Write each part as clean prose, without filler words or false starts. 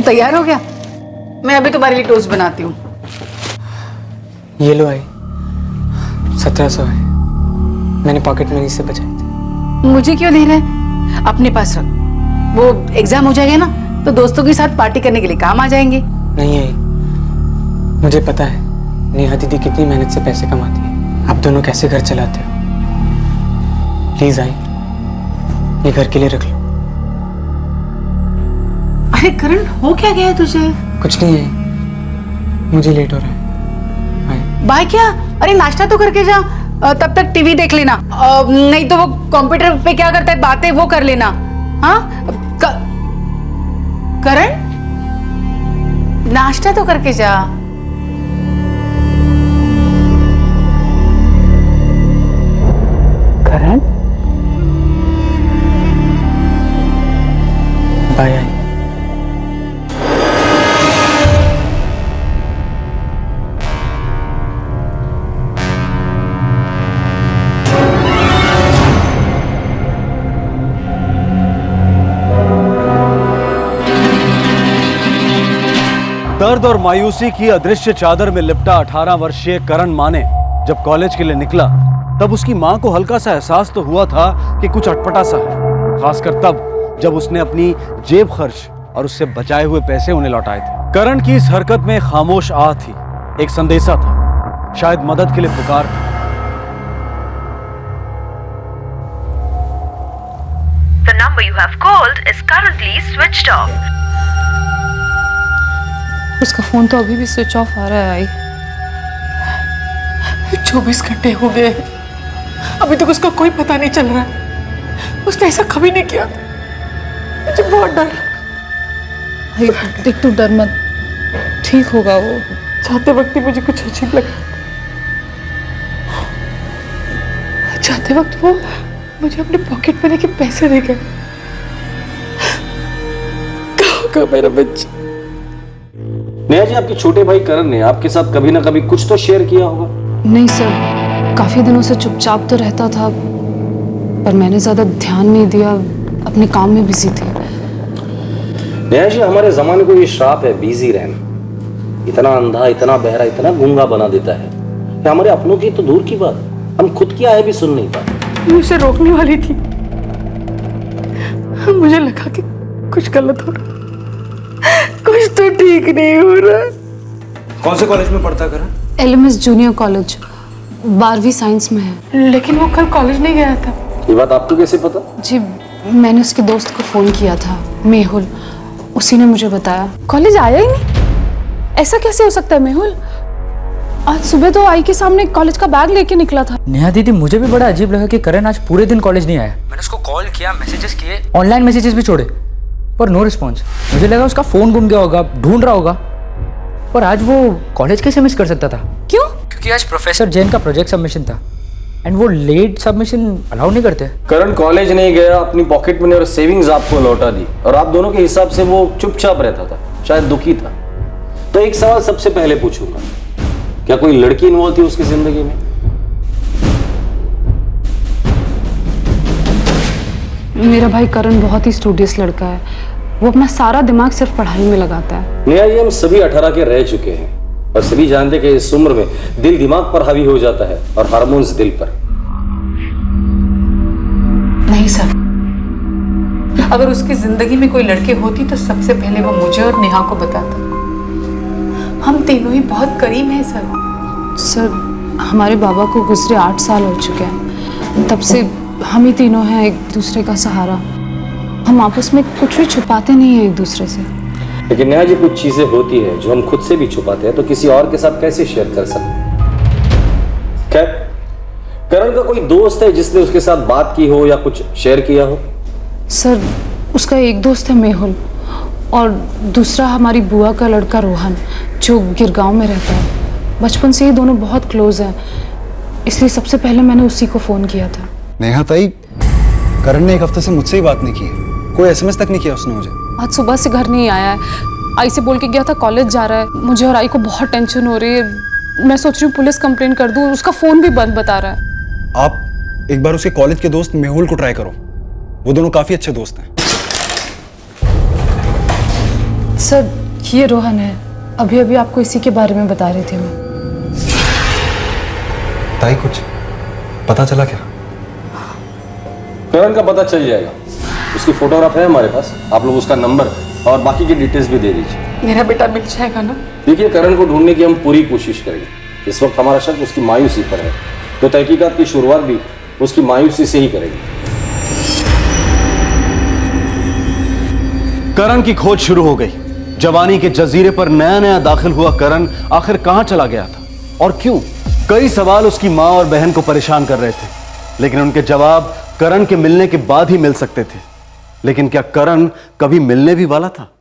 तैयार हो गया? मैं अभी तुम्हारे लिए टोस्ट बनाती हूँ। ये लो आई, 1700 है, मैंने पॉकेट मनी से बचाई थी। मुझे क्यों दे रहा है? अपने पास रख, वो एग्जाम हो जाएगा ना तो दोस्तों के साथ पार्टी करने के लिए काम आ जाएंगे। नहीं आई, मुझे पता है नेहा दीदी कितनी मेहनत से पैसे कमाती है, आप दोनों कैसे घर चलाते हो। प्लीज आई, ये घर के लिए रख लो। अरे करण, हो क्या गया है तुझे? कुछ नहीं है, मुझे लेट हो रहा है। आई। बाय क्या? अरे नाश्ता तो करके जा, तब तक टीवी देख लेना, नहीं तो वो कंप्यूटर पे क्या करता है बातें वो कर लेना। हाँ करण, नाश्ता तो करके जा। करण, बाय आई। दर्द और मायूसी की अदृश्य चादर में लिपटा 18 वर्षीय करण माने जब कॉलेज के लिए निकला, तब उसकी मां को हल्का सा एहसास तो हुआ था कि कुछ अटपटा सा है, खासकर तब जब उसने अपनी जेब खर्च और उससे बचाए हुए पैसे उन्हें लौटाए थे। करण की इस हरकत में खामोश आह थी, एक संदेशा था, शायद मदद के लिए पुकार था। The number you have called is currently switched off. उसका फोन तो अभी भी स्विच ऑफ आ रहा है। आई 24 घंटे हो गए, अभी तक उसका कोई पता नहीं चल रहा है। उसने ऐसा कभी नहीं किया था, मुझे बहुत डर। आई देख, तू डर मत, ठीक होगा वो। जाते वक्त ही मुझे कुछ अजीब लगा। जाते वक्त वो मुझे अपने पॉकेट मनी के पैसे दे गए। कहाँ होगा मेरा बच्चा? नेहा जी, आपके छोटे भाई करण ने आपके साथ कभी ना कभी कुछ तो शेयर किया होगा। नहीं सर, काफी दिनों से चुपचाप तो रहता था, पर मैंने ज्यादा ध्यान नहीं दिया, अपने काम में बिजी थी। नेहा जी, हमारे जमाने को ये श्राप है बिजी रहना। इतना अंधा, इतना बहरा, इतना गूंगा बना देता है कि हमारे अपनों की तो दूर की बात, हम खुद की आहे भी सुन नहीं पाते। मैं उसे रोकने वाली थी, मुझे लगा कि कुछ गलत हो रहा, कुछ तो ठीक नहीं हो रहा। कौन से कॉलेज में पढ़ता करण? LMS जूनियर कॉलेज, 12वीं साइंस में है। लेकिन वो कल कॉलेज नहीं गया था। ये बात आपको कैसे पता? जी, मैंने उसके दोस्त को फोन किया था, मेहुल, उसी ने मुझे बताया। कॉलेज आया ही नहीं, ऐसा कैसे हो सकता है मेहुल? आज सुबह तो आई के सामने कॉलेज का बैग लेके निकला था। नेहा दीदी, मुझे भी बड़ा अजीब लगा कि करण आज पूरे दिन कॉलेज नहीं आया। मैंने उसको कॉल किया, मैसेजेस किए, ऑनलाइन मैसेजेस भी छोड़े, पर नो रिस्पॉन्स। मुझे लगा उसका फोन गुम गया होगा, ढूंढ रहा होगा। पर आज वो कॉलेज कैसे मिस कर सकता था? क्यों? क्योंकि आज प्रोफेसर जैन का प्रोजेक्ट सबमिशन था, एंड वो लेट सबमिशन अलाउ नहीं करते। करण कॉलेज नहीं गया, अपनी पॉकेट मनी और सेविंग्स आपको लौटा दी, और आप दोनों के हिसाब से वो चुपचाप रहता था, शायद दुखी था। तो एक सवाल सबसे पहले पूछूंगा, क्या कोई लड़की इन्वॉल्व थी उसकी जिंदगी में? मेरा भाई करण बहुत ही स्टूडियस लड़का है, वो अपना सारा दिमाग सिर्फ पढ़ाई में लगाता है। नेहा जी, हम सभी 18 के रह चुके हैं और सभी जानते कि इस उम्र में दिल दिमाग पर हावी हो जाता है और हार्मोन्स दिल पर। नहीं सर, अगर उसकी जिंदगी में कोई लड़के होती तो सबसे पहले वो मुझे और नेहा को बताता। हम तीनों ही बहुत करीब हैं सर, हमारे बाबा को गुजरे 8 साल हो चुके हैं, तब से हम ही तीनों हैं एक दूसरे का सहारा। हम आपस में कुछ भी छुपाते नहीं हैं एक दूसरे से। लेकिन नेहा जी, कुछ चीजें होती है जो हम खुद से भी छुपाते हैं, तो किसी और के साथ कैसे शेयर कर सकते? खैर, करण का कोई दोस्त है जिसने उसके साथ बात की हो या कुछ शेयर किया हो? सर, उसका एक दोस्त है मेहुल, और दूसरा हमारी बुआ का लड़का रोहन, जो गिरगांव में रहता है। बचपन से ही दोनों बहुत क्लोज हैं, इसलिए सबसे पहले मैंने उसी को फोन किया था। नेहा ताई, करण ने 1 हफ्ते से मुझसे ही बात नहीं की, कोई SMS तक नहीं किया उसने मुझे। आज सुबह से घर नहीं आया है, आई से बोल के गया था कॉलेज जा रहा है। मुझे और आई को बहुत टेंशन हो रही है, मैं सोच रही हूँ पुलिस कंप्लेन कर दूँ, उसका फोन भी बंद बता रहा है। आप एक बार उसके कॉलेज के दोस्त मेहुल को ट्राई करो, वो दोनों काफी अच्छे दोस्त हैं। सर ये रोहन है, अभी अभी आपको इसी के बारे में बता रही थी मैं। ताई कुछ पता चला क्या? करण का पता चल जाएगा, उसकी फोटोग्राफ है हमारे पास, आप लोग उसका नंबर और बाकी की डिटेल्स भी दे दीजिए। मेरा बेटा मिल जाएगा ना? देखिए, करण को ढूंढने की हम पूरी कोशिश करेंगे। इस वक्त हमारा शक उसकी मायूसी पर है, तो तहकीकात की शुरुआत भी उसकी मायूसी से ही करेंगे। करण की खोज शुरू हो गई। जवानी के जजीरे पर नया नया दाखिल हुआ करण आखिर कहां चला गया था और क्यों? कई सवाल उसकी मां और बहन को परेशान कर रहे थे, लेकिन उनके जवाब करण के मिलने के बाद ही मिल सकते थे। लेकिन क्या करण कभी मिलने भी वाला था?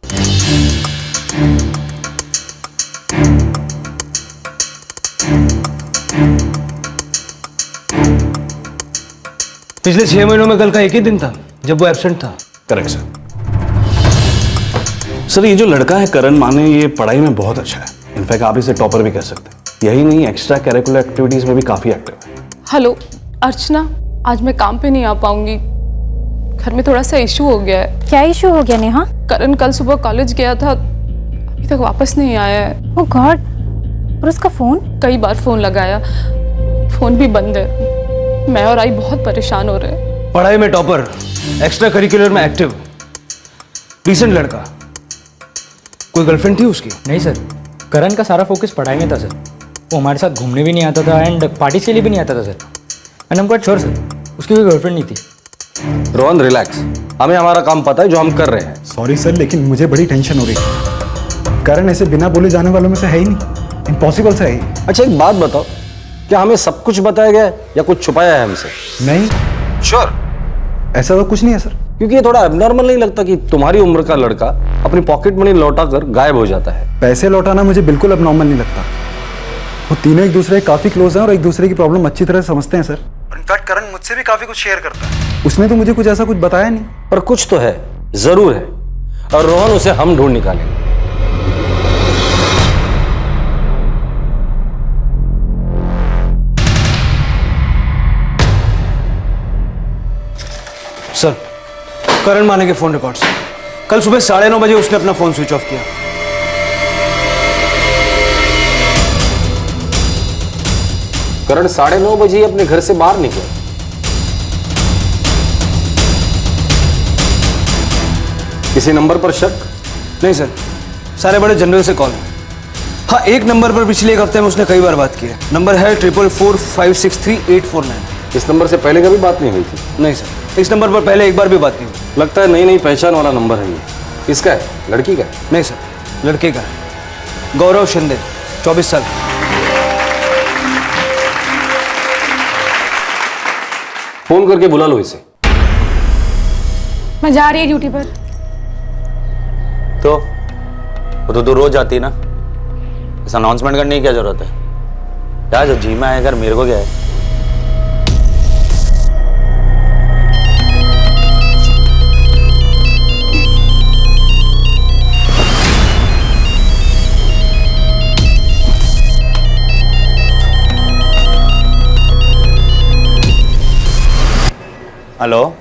पिछले 6 महीनों में कल का एक ही दिन था जब वो एब्सेंट था। Correct sir. सर, ये जो लड़का है करण माने, ये पढ़ाई में बहुत अच्छा है। इनफैक्ट आप इसे टॉपर भी कह सकते हैं। यही नहीं, एक्स्ट्रा करिकुलर एक्टिविटीज में भी काफी एक्टिव है। हेलो अर्चना, आज मैं काम पे नहीं आ पाऊंगी, घर में थोड़ा सा इशू हो गया है। क्या इशू हो गया नेहा? करण कल सुबह कॉलेज गया था, अभी तक वापस नहीं आया है। ओह गॉड, और उसका फोन? कई बार फोन लगाया, फोन भी बंद है। मैं और आई बहुत परेशान हो रहे हैं। पढ़ाई में टॉपर, एक्स्ट्रा करिकुलर में एक्टिव, डिसेंट लड़का। कोई गर्लफ्रेंड थी उसकी? नहीं सर, करण का सारा फोकस पढ़ाई में था सर। वो हमारे साथ घूमने भी नहीं आता था एंड पार्टी के लिए भी नहीं आता था सर। एंड हम क्वाइट श्योर सर, उसकी कोई गर्लफ्रेंड नहीं थी। रोहन रिलैक्स, हमें हमारा काम पता है जो हम कर रहे हैं। सॉरी सर, लेकिन मुझे बड़ी टेंशन हो रही है। करण ऐसे बिना बोले जाने वालों में से है ही नहीं, इम्पॉसिबल सा है ही। अच्छा, एक बात बताओ, क्या हमें सब कुछ बताया गया है या कुछ छुपाया है हमसे? नहीं श्योर? ऐसा तो कुछ नहीं है सर। क्योंकि ये थोड़ा एबनॉर्मल नहीं लगता कि तुम्हारी उम्र का लड़का अपनी पॉकेट मनी लौटा कर गायब हो जाता है? पैसे लौटाना मुझे बिल्कुल अबनॉर्मल नहीं लगता। वो तीनों एक दूसरे के काफी क्लोज हैं और एक दूसरे की प्रॉब्लम अच्छी तरह समझते हैं सर। और इनफैक्ट करण मुझसे भी काफी कुछ शेयर करता है। उसने तो मुझे कुछ ऐसा कुछ बताया नहीं। पर कुछ तो है, जरूर है, और रोहन उसे हम ढूंढ निकालेंगे। सर, करण माने के फोन रिकॉर्ड्स। कल सुबह 9:30 बजे उसने अपना फोन स्विच ऑफ किया। करण 9:30 बजे ही अपने घर से बाहर निकला। किसी नंबर पर शक? नहीं सर, सारे बड़े जनरल से कॉल है। हाँ, एक नंबर पर पिछले एक हफ्ते में उसने कई बार बात की है। नंबर है 4445638849। इस नंबर से पहले कभी बात नहीं हुई थी? नहीं सर, इस नंबर पर पहले एक बार भी बात नहीं हुई। लगता है नई नई पहचान वाला नंबर है ये। किसका है? लड़की का है? नहीं सर, लड़के का है। गौरव शिंदे, 24 साल। फोन करके बुला लो इसे। मैं जा रही है ड्यूटी पर। तो वो तो रोज आती है ना, इस अनाउंसमेंट करने की क्या जरूरत है? क्या जो जी में आए, अगर मेरे को क्या है? हेलो,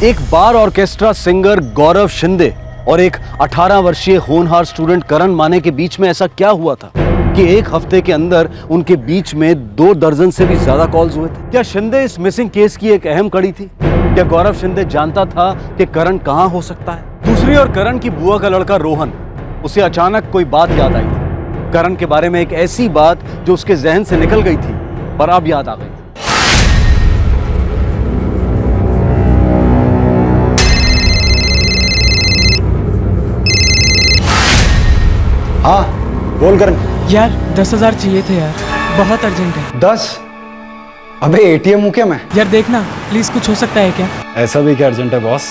एक बार ऑर्केस्ट्रा सिंगर गौरव शिंदे और एक 18 वर्षीय होनहार स्टूडेंट करण माने के बीच में ऐसा क्या हुआ था कि एक हफ्ते के अंदर उनके बीच में 2 दर्जन से भी ज्यादा कॉल्स हुए थे? क्या शिंदे इस मिसिंग केस की एक अहम कड़ी थी? क्या गौरव शिंदे जानता था कि करण कहां हो सकता है? दूसरी ओर करण की बुआ का लड़का रोहन, उसे अचानक कोई बात याद आई थी। करण के बारे में एक ऐसी बात जो उसके जहन से निकल गई थी पर अब याद आ गई। हाँ बोल करण। यार 10,000 चाहिए थे यार, बहुत अर्जेंट है। 10? अबे एटीएम हूँ क्या मैं? यार देखना प्लीज, कुछ हो सकता है क्या? ऐसा भी क्या अर्जेंट है बॉस?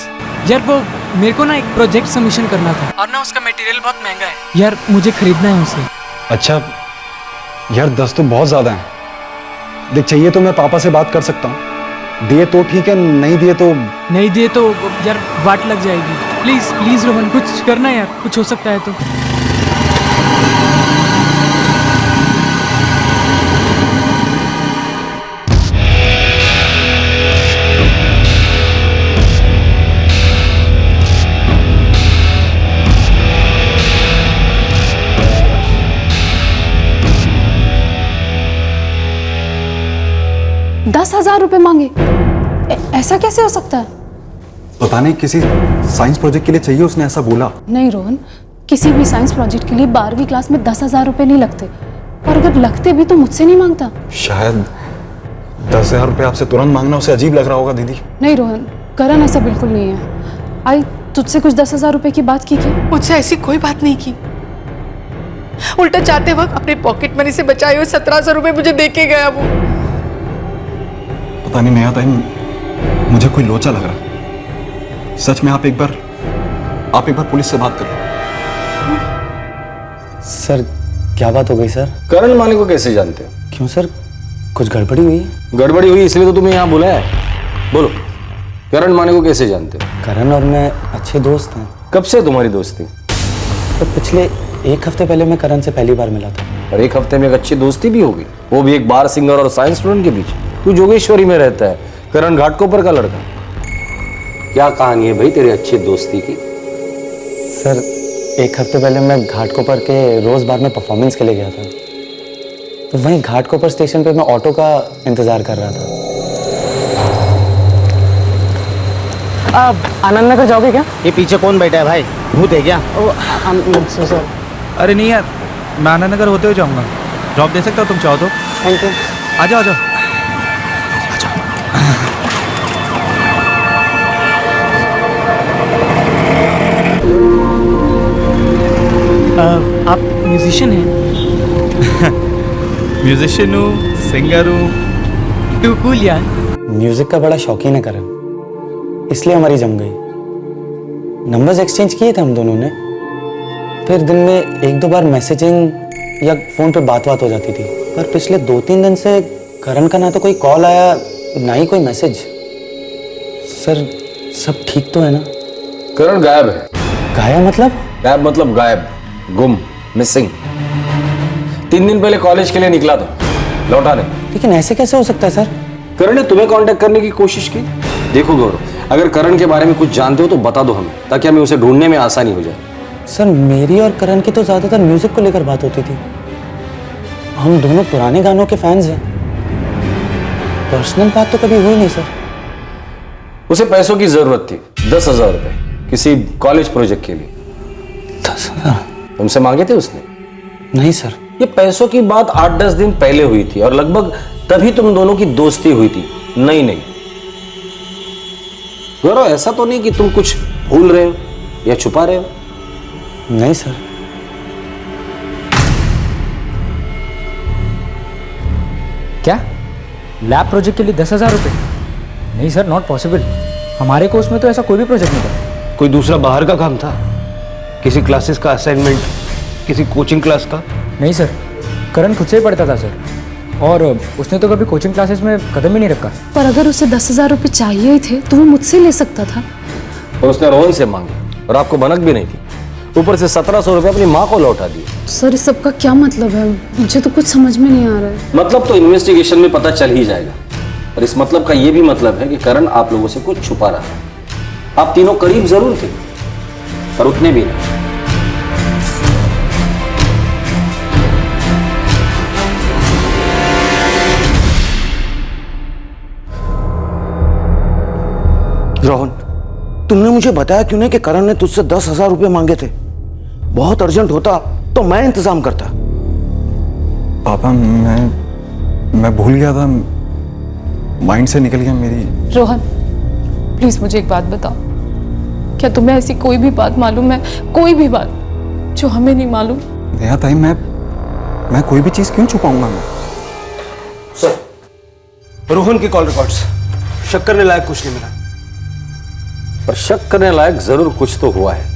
यार वो मेरे को ना एक प्रोजेक्ट सबमिशन करना था और ना उसका मटेरियल बहुत महंगा है यार, मुझे खरीदना है उसे। अच्छा यार, 10 तो बहुत ज्यादा है। देख, चाहिए तो मैं पापा से बात कर सकता हूँ, दिए तो ठीक है, नहीं दिए तो नहीं दिए तो यार वाट लग जाएगी। प्लीज प्लीज रोहन, कुछ करना यार, कुछ हो सकता है तो। 10,000 रुपए मांगे? ऐसा कैसे हो सकता है? पता नहीं, किसी साइंस प्रोजेक्ट के लिए चाहिए, उसने ऐसा बोला। नहीं रोहन, किसी भी साइंस प्रोजेक्ट के लिए 12वीं क्लास में 10,000 रुपए नहीं लगते, और अगर लगते भी तो मुझसे नहीं मांगता। शायद 10,000 रुपये आपसे तुरंत मांगना उसे अजीब लग रहा होगा दीदी। नहीं रोहन, करण ऐसा बिल्कुल नहीं है। आई तुझसे कुछ 10,000 रुपए की बात की क्या? मुझसे ऐसी कोई बात नहीं की। उल्टा जाते वक्त अपने पॉकेट मनी से बचाए हुए 1700 रुपए मुझे दे के गया वो। पता नहीं नेहा ताई, मुझे कोई लोचा लग रहा। सच में आप एक बार पुलिस से बात करो। सर क्या बात हो गई सर? करण माने को कैसे जानते हो? क्यों सर, कुछ गड़बड़ी हुई? गड़बड़ी हुई इसलिए तो तुम्हें यहाँ बुलाया है। बोलो, करण माने को कैसे जानते हो? करण और मैं अच्छे दोस्त हैं। कब से तुम्हारी दोस्ती? तो पिछले 1 हफ्ते पहले मैं करण से पहली बार मिला था। और 1 हफ्ते में एक अच्छी दोस्ती भी होगी, वो भी एक बार सिंगर और साइंस स्टूडेंट के बीच। तू जोगेश्वरी में रहता है, करण घाटकोपर का लड़का। क्या कहानी है भाई तेरी अच्छी दोस्ती की? सर 1 हफ्ते पहले मैं घाटकोपर के रोज बार में परफॉर्मेंस के लिए गया था, तो वहीं घाटकोपर स्टेशन पे मैं ऑटो का इंतजार कर रहा था। आप आनंद नगर जाओगे क्या? ये पीछे कौन बैठा है भाई, भूत है क्या? सर अरे नहीं यार, मैं आनंद नगर होते हुए जाऊंगा। जॉब दे सकता हूँ तुम चाहो तो। Thank you. आ जाओ आ जाओ। आप म्यूजिशियन हैं? म्यूजिशियन हूँ, सिंगर हूँ। टू कूल यार। म्यूजिक का बड़ा शौकीन है करण, इसलिए हमारी जम गई। नंबर्स एक्सचेंज किए थे हम दोनों ने, फिर दिन में 1-2 बार मैसेजिंग या फोन पे बात हो जाती थी। पर पिछले 2-3 दिन से करण का ना तो कोई कॉल आया, ना ही कोई मैसेज। सर सब ठीक तो है ना? करण गायब है। गायब मतलब? गायब मतलब गायब, गुम, मिसिंग। 3 दिन पहले कॉलेज के लिए निकला था, लौटा नहीं। लेकिन ऐसे कैसे हो सकता है सर? करण ने तुम्हें कांटेक्ट करने की कोशिश की। देखो गौरव, अगर करण के बारे में कुछ जानते हो तो बता दो हमें, ताकि हमें उसे ढूंढने में आसानी हो जाए। सर मेरी और करण की तो ज्यादातर म्यूजिक को लेकर बात होती थी। हम दोनों पुराने गानों के फैंस हैं। पर्सनल बात तो कभी हुई नहीं सर। उसे पैसों की जरूरत थी, 10,000 रुपए किसी कॉलेज प्रोजेक्ट के लिए। 10,000? तुमसे मांगे थे उसने? नहीं सर। ये पैसों की बात 8-10 दिन पहले हुई थी, और लगभग तभी तुम दोनों की दोस्ती हुई थी। नहीं गौरव, ऐसा तो नहीं कि तुम कुछ भूल रहे हो या छुपा रहे हो? नहीं सर। क्या लैब प्रोजेक्ट के लिए 10,000 रुपये? नहीं सर, नॉट पॉसिबल। हमारे कोर्स में तो ऐसा कोई भी प्रोजेक्ट नहीं था। कोई दूसरा बाहर का काम था, किसी क्लासेस का असाइनमेंट, किसी कोचिंग क्लास का? नहीं सर, करण खुद से ही पढ़ता था सर, और उसने तो कभी कोचिंग क्लासेस में कदम ही नहीं रखा। पर अगर उसे 10,000 रुपए चाहिए ही थे तो वो मुझसे ले सकता था। और उसने रोहन से मांगे, और आपको भनक भी नहीं थी। ऊपर से 1700 रुपए अपनी माँ को लौटा दिए। सर इस सब का क्या मतलब है? मुझे तो कुछ समझ में नहीं आ रहा है। मतलब तो इन्वेस्टिगेशन में पता चल ही जाएगा। और इस मतलब का ये भी मतलब है कि करण आप लोगों से कुछ छुपा रहा है। आप तीनों करीब जरूर थे, पर उतने भी नहीं। रोहन, तुमने मुझे बताया क्यों नहीं कि करण ने तुझसे 10,000 रुपये मांगे थे? बहुत अर्जेंट होता तो मैं इंतजाम करता। पापा मैं भूल गया था, माइंड से निकल गया मेरी। रोहन प्लीज मुझे एक बात बताओ, क्या तुम्हें ऐसी कोई भी बात मालूम है, कोई भी बात जो हमें नहीं मालूम? नेहा ताई, मैं कोई भी चीज क्यों छुपाऊंगा मैं? सर रोहन के कॉल रिकॉर्ड्स, शक करने लायक कुछ नहीं मिला। पर शक करने लायक जरूर कुछ तो हुआ है।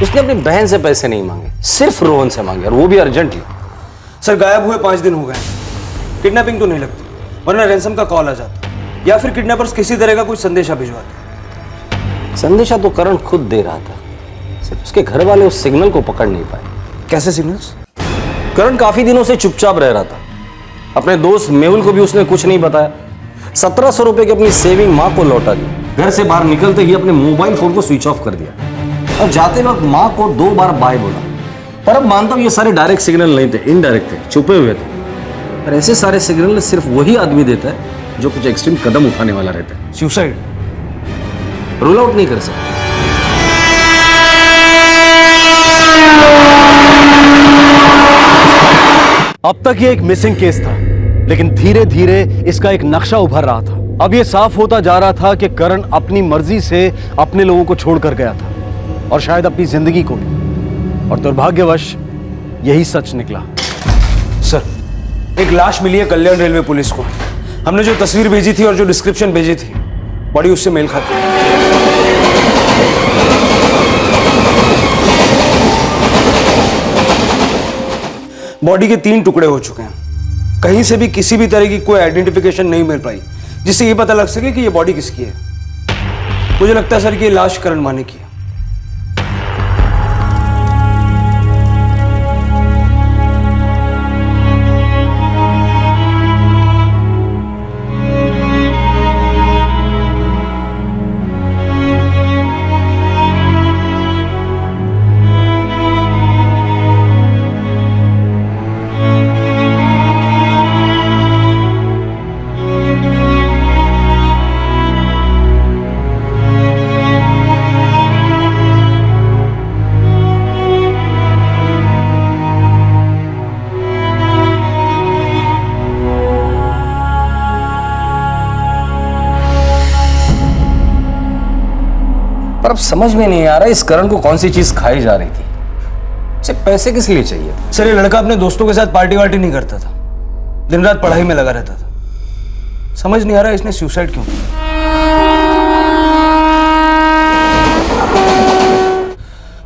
उसने अपनी बहन से पैसे नहीं मांगे, सिर्फ रोहन से मांगे, और वो भी अर्जेंटली। सर गायब हुए 5 दिन हो गए, किडनैपिंग तो नहीं लगती, वरना रैंसम का कॉल आ जाता, या फिर किडनैपर्स किसी तरह का कुछ संदेशा भिजवाते। संदेशा तो करण खुद दे रहा था, सिर्फ उसके घर वाले उस सिग्नल को पकड़ नहीं पाए। कैसे सिग्नल्स? करण काफी दिनों से चुपचाप रह रहा था। अपने दोस्त मेहुल को भी उसने कुछ नहीं बताया। 1700 रुपए की अपनी सेविंग माँ को लौटा दी। घर से बाहर निकलते ही अपने मोबाइल फोन को स्विच ऑफ कर दिया, और जाते वक्त माँ को 2 बार बाय बोला। पर अब मानता हूं ये सारे डायरेक्ट सिग्नल नहीं थे, इनडायरेक्ट थे, छुपे हुए थे। और ऐसे सारे सिग्नल सिर्फ वही आदमी देता है जो कुछ एक्सट्रीम कदम उठाने वाला रहता है। सुसाइड? रूल आउट नहीं कर सकते। अब तक ये एक मिसिंग केस था, लेकिन धीरे धीरे इसका एक नक्शा उभर रहा था। अब ये साफ होता जा रहा था कि करण अपनी मर्जी से अपने लोगों को छोड़कर गया था, और शायद अपनी जिंदगी को भी। और दुर्भाग्यवश यही सच निकला। सर, एक लाश मिली है कल्याण रेलवे पुलिस को। हमने जो तस्वीर भेजी थी और जो डिस्क्रिप्शन भेजी थी, बॉडी उससे मेल खाती है। बॉडी के 3 टुकड़े हो चुके हैं। कहीं से भी किसी भी तरह की कोई आइडेंटिफिकेशन नहीं मिल पाई जिससे ये पता लग सके कि ये बॉडी किसकी है। मुझे लगता है सर कि ये लाश करण माने की है। पर अब समझ में नहीं आ रहा इस करण को कौन सी चीज खाई जा रही थी। इसे पैसे किस लिए चाहिए? सर, ये लड़का अपने दोस्तों के साथ पार्टी वार्टी नहीं करता था, दिन रात पढ़ाई में लगा रहता था। समझ नहीं आ रहा इसने सुसाइड क्यों किया।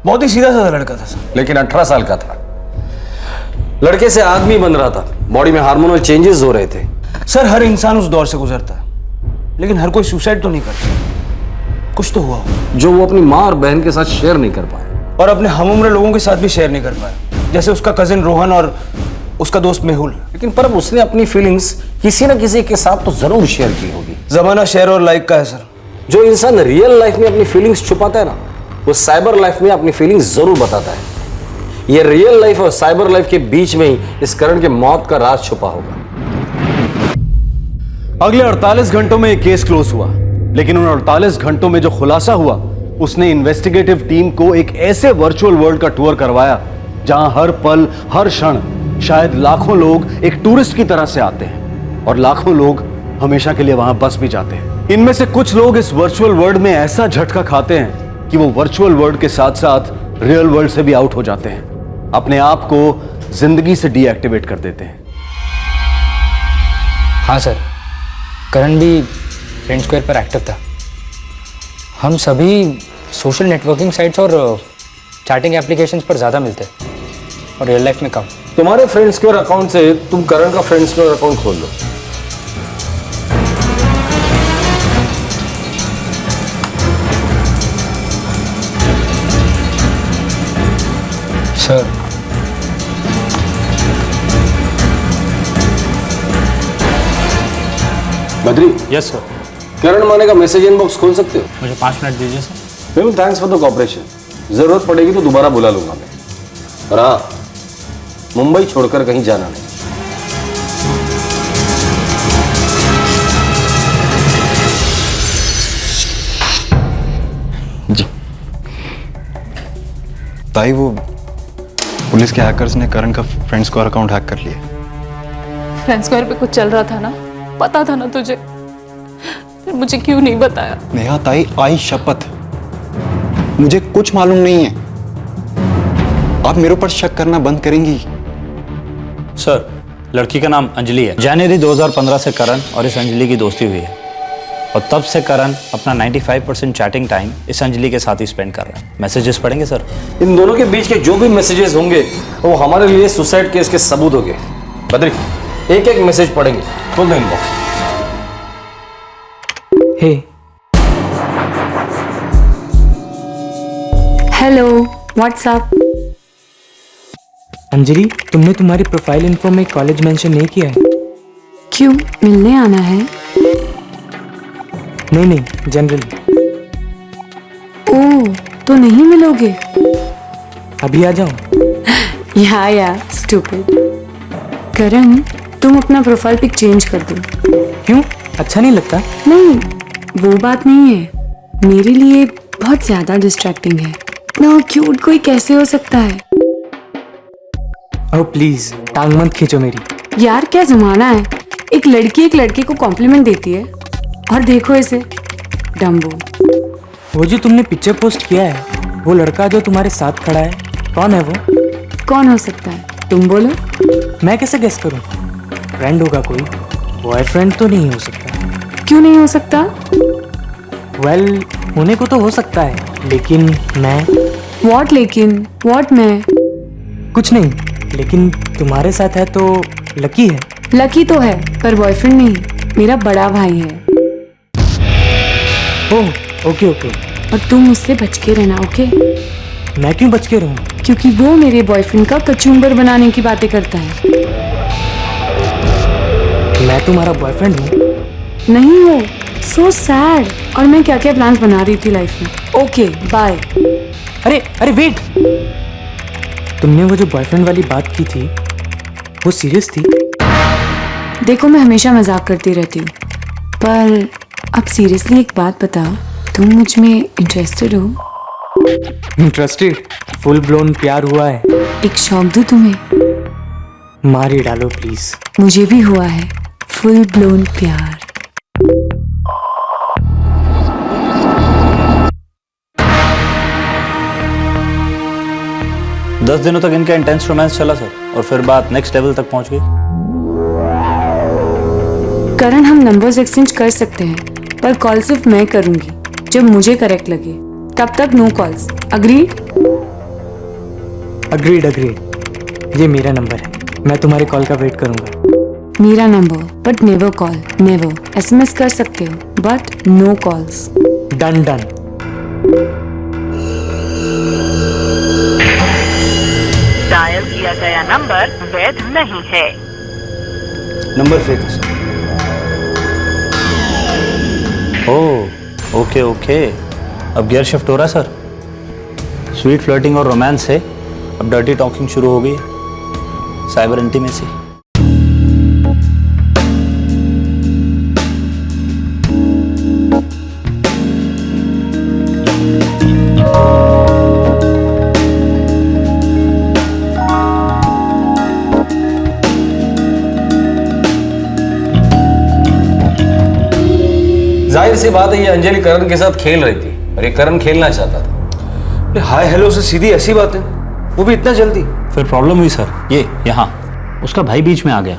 बहुत ही सीधा साधा लड़का था सर। लेकिन 18 साल का था। लड़के से आदमी बन रहा था, बॉडी में हार्मोनल चेंजेस हो रहे थे। सर, हर इंसान उस दौर से गुजरता है, लेकिन हर कोई सुसाइड तो नहीं करता। कुछ तो हुआ जो वो अपनी माँ और बहन के साथ शेयर नहीं कर पाया, और अपने हम उम्र लोगों के साथ भी शेयर नहीं कर पाया, जैसे उसका कजिन रोहन और उसका दोस्त मेहुल। लेकिन पर उसने अपनी फीलिंग्स किसी न किसी के साथ तो जरूर शेयर की होगी। जमाना शेयर और लाइक का है सर। जो इंसान रियल लाइफ में अपनी फीलिंग्स छुपाता है ना, वो साइबर लाइफ में अपनी फीलिंग्स जरूर बताता है। ये रियल लाइफ और साइबर लाइफ के बीच में ही इस करण के मौत का राज छुपा होगा। अगले 48 घंटों में एक केस क्लोज हुआ, लेकिन उन 48 घंटों में जो खुलासा हुआ, उसने इन्वेस्टिगेटिव टीम को एक ऐसे वर्चुअल वर्ल्ड का टूर करवाया जहां हर पल हर क्षण शायद लाखों लोग एक टूरिस्ट की तरह से आते हैं, और लाखों लोग हमेशा के लिए वहां बस भी जाते हैं। इनमें से कुछ लोग इस वर्चुअल वर्ल्ड में ऐसा झटका खाते हैं कि वो वर्चुअल वर्ल्ड के साथ साथ रियल वर्ल्ड से भी आउट हो जाते हैं, अपने आप को जिंदगी से डीएक्टिवेट कर देते हैं। हाँ सर, करण भी फ्रेंड स्क्वायर पर एक्टिव था। हम सभी सोशल नेटवर्किंग साइट्स और चैटिंग एप्लीकेशंस पर ज़्यादा मिलते हैं और रियल लाइफ में कम। तुम्हारे फ्रेंड स्क्वायर अकाउंट से तुम करण का फ्रेंड स्क्वायर अकाउंट खोल लो। Sir, Badri. Yes sir. Karan Mane का मैसेज इनबॉक्स खोल सकते हो? मुझे 5 मिनट दीजिए sir. Mehul, thanks for the cooperation. जरूरत पड़ेगी तो दोबारा बुला लूंगा मैं। और हाँ, मुंबई छोड़कर कहीं जाना नहीं। जी ताई, वो पुलिस के हैकर्स ने करण का फ्रेंड स्क्वायर अकाउंट हैक कर लिया। फ्रेंड स्क्वायर पे कुछ चल रहा था ना, पता था ना तुझे, फिर मुझे क्यों नहीं बताया? नेहा ताई, आई शपथ, मुझे कुछ मालूम नहीं है। आप मेरे ऊपर शक करना बंद करेंगी? सर, लड़की का नाम अंजलि है। जनवरी 2015 से करण और इस अंजलि की दोस्ती हुई है, और तब से करण अपना 95% चैटिंग टाइम इस अंजलि के साथ ही स्पेंड कर रहा है। मैसेजेस पढ़ेंगे सर? इन दोनों के बीच के जो भी मैसेजेस होंगे वो हमारे लिए सुसाइड केस के सबूत होंगे। बद्री, एक एक मैसेज पढ़ेंगे। खोल दो इनबॉक्स। हे, हेलो, व्हाट्सएप। अंजलि, तुमने तुम्हारी प्रोफाइल इन्फो में कॉलेज मेंशन नहीं किया है। क्यों, मिलने आना है? नहीं, जनरली। ओह, तो नहीं मिलोगे? अभी आ जाऊं? या स्टूपिड। करण, तुम अपना प्रोफाइल पिक चेंज कर दो। क्यों? अच्छा नहीं लगता? नहीं, वो बात नहीं है। मेरे लिए बहुत ज्यादा डिस्ट्रैक्टिंग है। ना क्यूट कोई कैसे हो सकता है? ओह प्लीज, टांग मत खींचो मेरी। यार क्या जमाना है, एक लड़की एक लड़के को कॉम्प्लीमेंट देती है और देखो इसे, डम्बो। वो जो तुमने पिक्चर पोस्ट किया है, वो लड़का जो तुम्हारे साथ खड़ा है, कौन है वो? कौन हो सकता है, तुम बोलो। मैं कैसे गेस करूं? फ्रेंड होगा कोई, बॉयफ्रेंड तो नहीं हो सकता। क्यों नहीं हो सकता? वेल, होने को तो हो सकता है, लेकिन मैं। व्हाट लेकिन? व्हाट मैं? कुछ नहीं, लेकिन तुम्हारे साथ है तो लकी है। लकी तो है, पर बॉयफ्रेंड नहीं, मेरा बड़ा भाई है। ओह ओके ओके। और तुम मुझसे बच के रहना, ओके? मैं क्यों बच के रहूं? क्योंकि वो मेरे बॉयफ्रेंड का कचुम्बर बनाने की बातें करता है। मैं तुम्हारा बॉयफ्रेंड हूँ? नहीं हो, सो सैड। और मैं क्या क्या प्लान्स बना रही थी लाइफ में। Okay bye. अरे अरे वेट, तुमने वो जो बॉयफ्रेंड वाली बात की थी, वो सीरियस थी? देखो मैं हमेशा मजाक करती रहती हूँ, पर अब सीरियसली एक बात बताओ, तुम मुझ में इंटरेस्टेड हो? इंटरेस्टेड? फुल ब्लोन प्यार हुआ है। एक शौक दूं तुम्हें? मार ही डालो प्लीज। मुझे भी हुआ है फुल ब्लोन प्यार। दस दिनों तक इनका इंटेंस रोमांस चला सर, और फिर बात नेक्स्ट लेवल तक पहुंच गई। करण, हम नंबर्स एक्सचेंज कर सकते हैं, पर कॉल सिर्फ मैं करूंगी जब मुझे करेक्ट लगे। तब तक no calls. Agreed? Agreed agreed. ये मेरा नंबर है, मैं तुम्हारी कॉल का वेट करूंगा। मेरा number, but never call, never. SMS कर सकते हो, but no calls. Done done. Dial किया गया नंबर वैध नहीं है। नंबर फेक है सर। ओह ओके ओके, अब गियर शिफ्ट हो रहा है सर। स्वीट फ्लर्टिंग और रोमांस से अब डर्टी टॉकिंग शुरू हो गई, साइबर इंटीमेसी। जाहिर सी बात है, ये अंजलि करण के साथ खेल रही थी और ये करण खेलना चाहता था। हाय हेलो से सीधी ऐसी बात है, वो भी इतना जल्दी? फिर प्रॉब्लम हुई सर, ये यहाँ उसका भाई बीच में आ गया,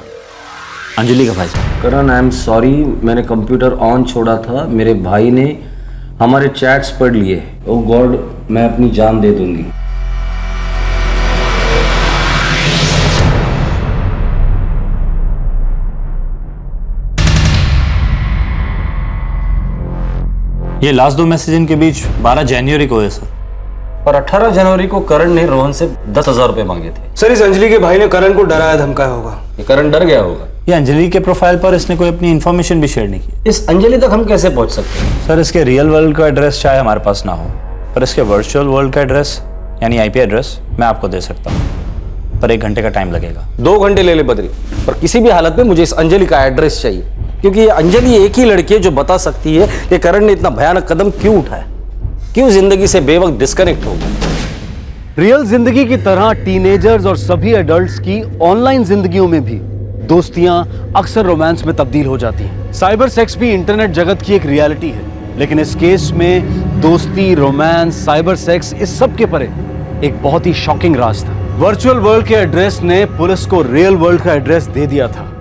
अंजलि का भाई साहब। करण आई एम सॉरी, मैंने कंप्यूटर ऑन छोड़ा था, मेरे भाई ने हमारे चैट्स पढ़ लिए। ओह गॉड, मैं अपनी जान दे दूंगी। ये लास्ट दो मैसेज इनके बीच 12 जनवरी को है सर, और 18 जनवरी को करण ने रोहन से 10,000 रुपए मांगे थे। सर इस अंजलि के भाई ने करण को डराया धमकाया होगा। ये करण डर गया होगा। ये अंजलि के प्रोफाइल पर इसने कोई अपनी इन्फॉर्मेशन भी शेयर नहीं की। इस अंजलि तक हम कैसे पहुंच सकते हैं? सर इसके रियल वर्ल्ड का एड्रेस चाहे हमारे पास ना हो, पर इसके वर्चुअल वर्ल्ड का एड्रेस यानी आईपी एड्रेस मैं आपको दे सकता हूँ, पर 1 घंटे का टाइम लगेगा। 2 घंटे ले ले बद्री, पर किसी भी हालत में मुझे इस अंजलि का एड्रेस चाहिए, क्योंकि ये अंजलि एक ही लड़की है जो बता सकती है कि करण ने इतना भयानक कदम क्यों उठाया, क्यों जिंदगी से बेवक्त डिस्कनेक्ट हो गया। रियल जिंदगी की तरह टीनेजर्स और सभी एडल्ट्स की ऑनलाइन जिंदगियों में भी दोस्तियां अक्सर रोमांस में तब्दील हो जाती हैं। साइबर सेक्स भी इंटरनेट जगत की एक रियलिटी है, लेकिन इस केस में दोस्ती, रोमांस, साइबर सेक्स, इस सब के परे एक बहुत ही शॉकिंग राज था। वर्चुअल वर्ल्ड के एड्रेस ने पुलिस को रियल वर्ल्ड का एड्रेस दे दिया था।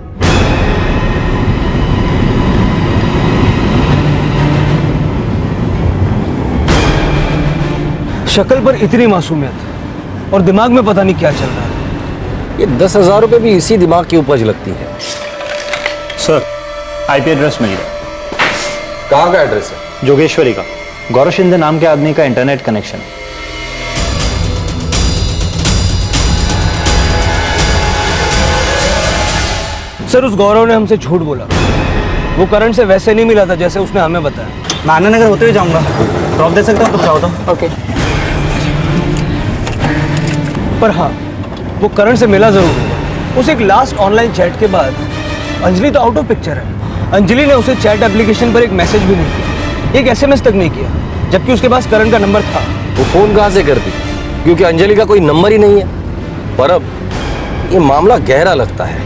शक्ल पर इतनी मासूमियत और दिमाग में पता नहीं क्या चल रहा है। ये 10,000 रुपए भी इसी दिमाग की उपज लगती है। सर आईपी एड्रेस मिल गया। कहाँ का एड्रेस है? जोगेश्वरी का, गौरव शिंदे नाम के आदमी का इंटरनेट कनेक्शन। सर उस गौरव ने हमसे झूठ बोला, वो करण से वैसे नहीं मिला था जैसे उसने हमें बताया। मैं आनंद नगर होते हुए जाऊंगा, ड्रॉप दे सकता हूँ तो चाहो तो। ओके। पर हाँ, वो करण से मिला जरूर होगा। उस एक लास्ट ऑनलाइन चैट के बाद अंजलि तो आउट ऑफ पिक्चर है। अंजलि ने उसे चैट एप्लीकेशन पर एक मैसेज भी नहीं किया, एक एसएमएस तक नहीं किया, जबकि उसके पास करण का नंबर था। वो फोन कहां से करती, क्योंकि अंजलि का कोई नंबर ही नहीं है। पर अब ये मामला गहरा लगता है।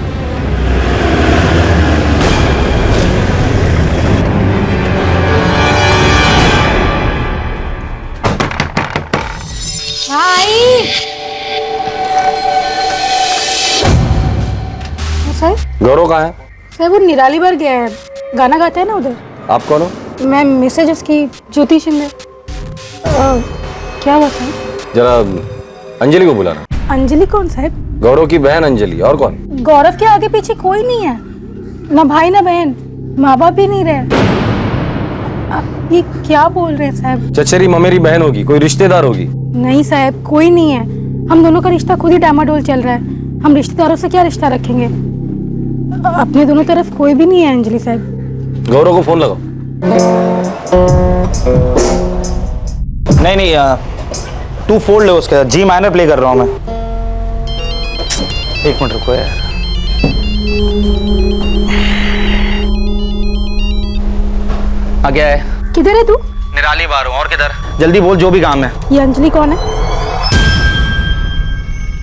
सर गौरव कहाँ है? सर वो निराली बार गया है, गाना गाता है ना उधर। आप कौन हो? मैं मिसेज उसकी ज्योति शिंदे। क्या हुआ सर? जरा अंजलि को बुलाना। अंजलि कौन साहब? गौरव की बहन अंजलि। और कौन? गौरव के आगे पीछे कोई नहीं है, ना भाई ना बहन, माँ बाप भी नहीं रहे। आप ये क्या बोल रहे हैं साहब? चचेरी ममेरी बहन होगी, कोई रिश्तेदार होगी। नहीं साहब, कोई नहीं है। हम दोनों का रिश्ता खुद ही डामाडोल चल रहा है, हम रिश्तेदारों से क्या रिश्ता रखेंगे? अपने दोनों तरफ कोई भी नहीं है अंजलि साहब। गौरव को फोन लगाओ। नहीं, तू फोल्ड ले उसके, जी माइनर प्ले कर रहा हूँ मैं। एक मिनट रुको यार। आ गया है। किधर है तू? निराली बाहर हूँ। और किधर? जल्दी बोल, जो भी काम है। ये अंजलि कौन है?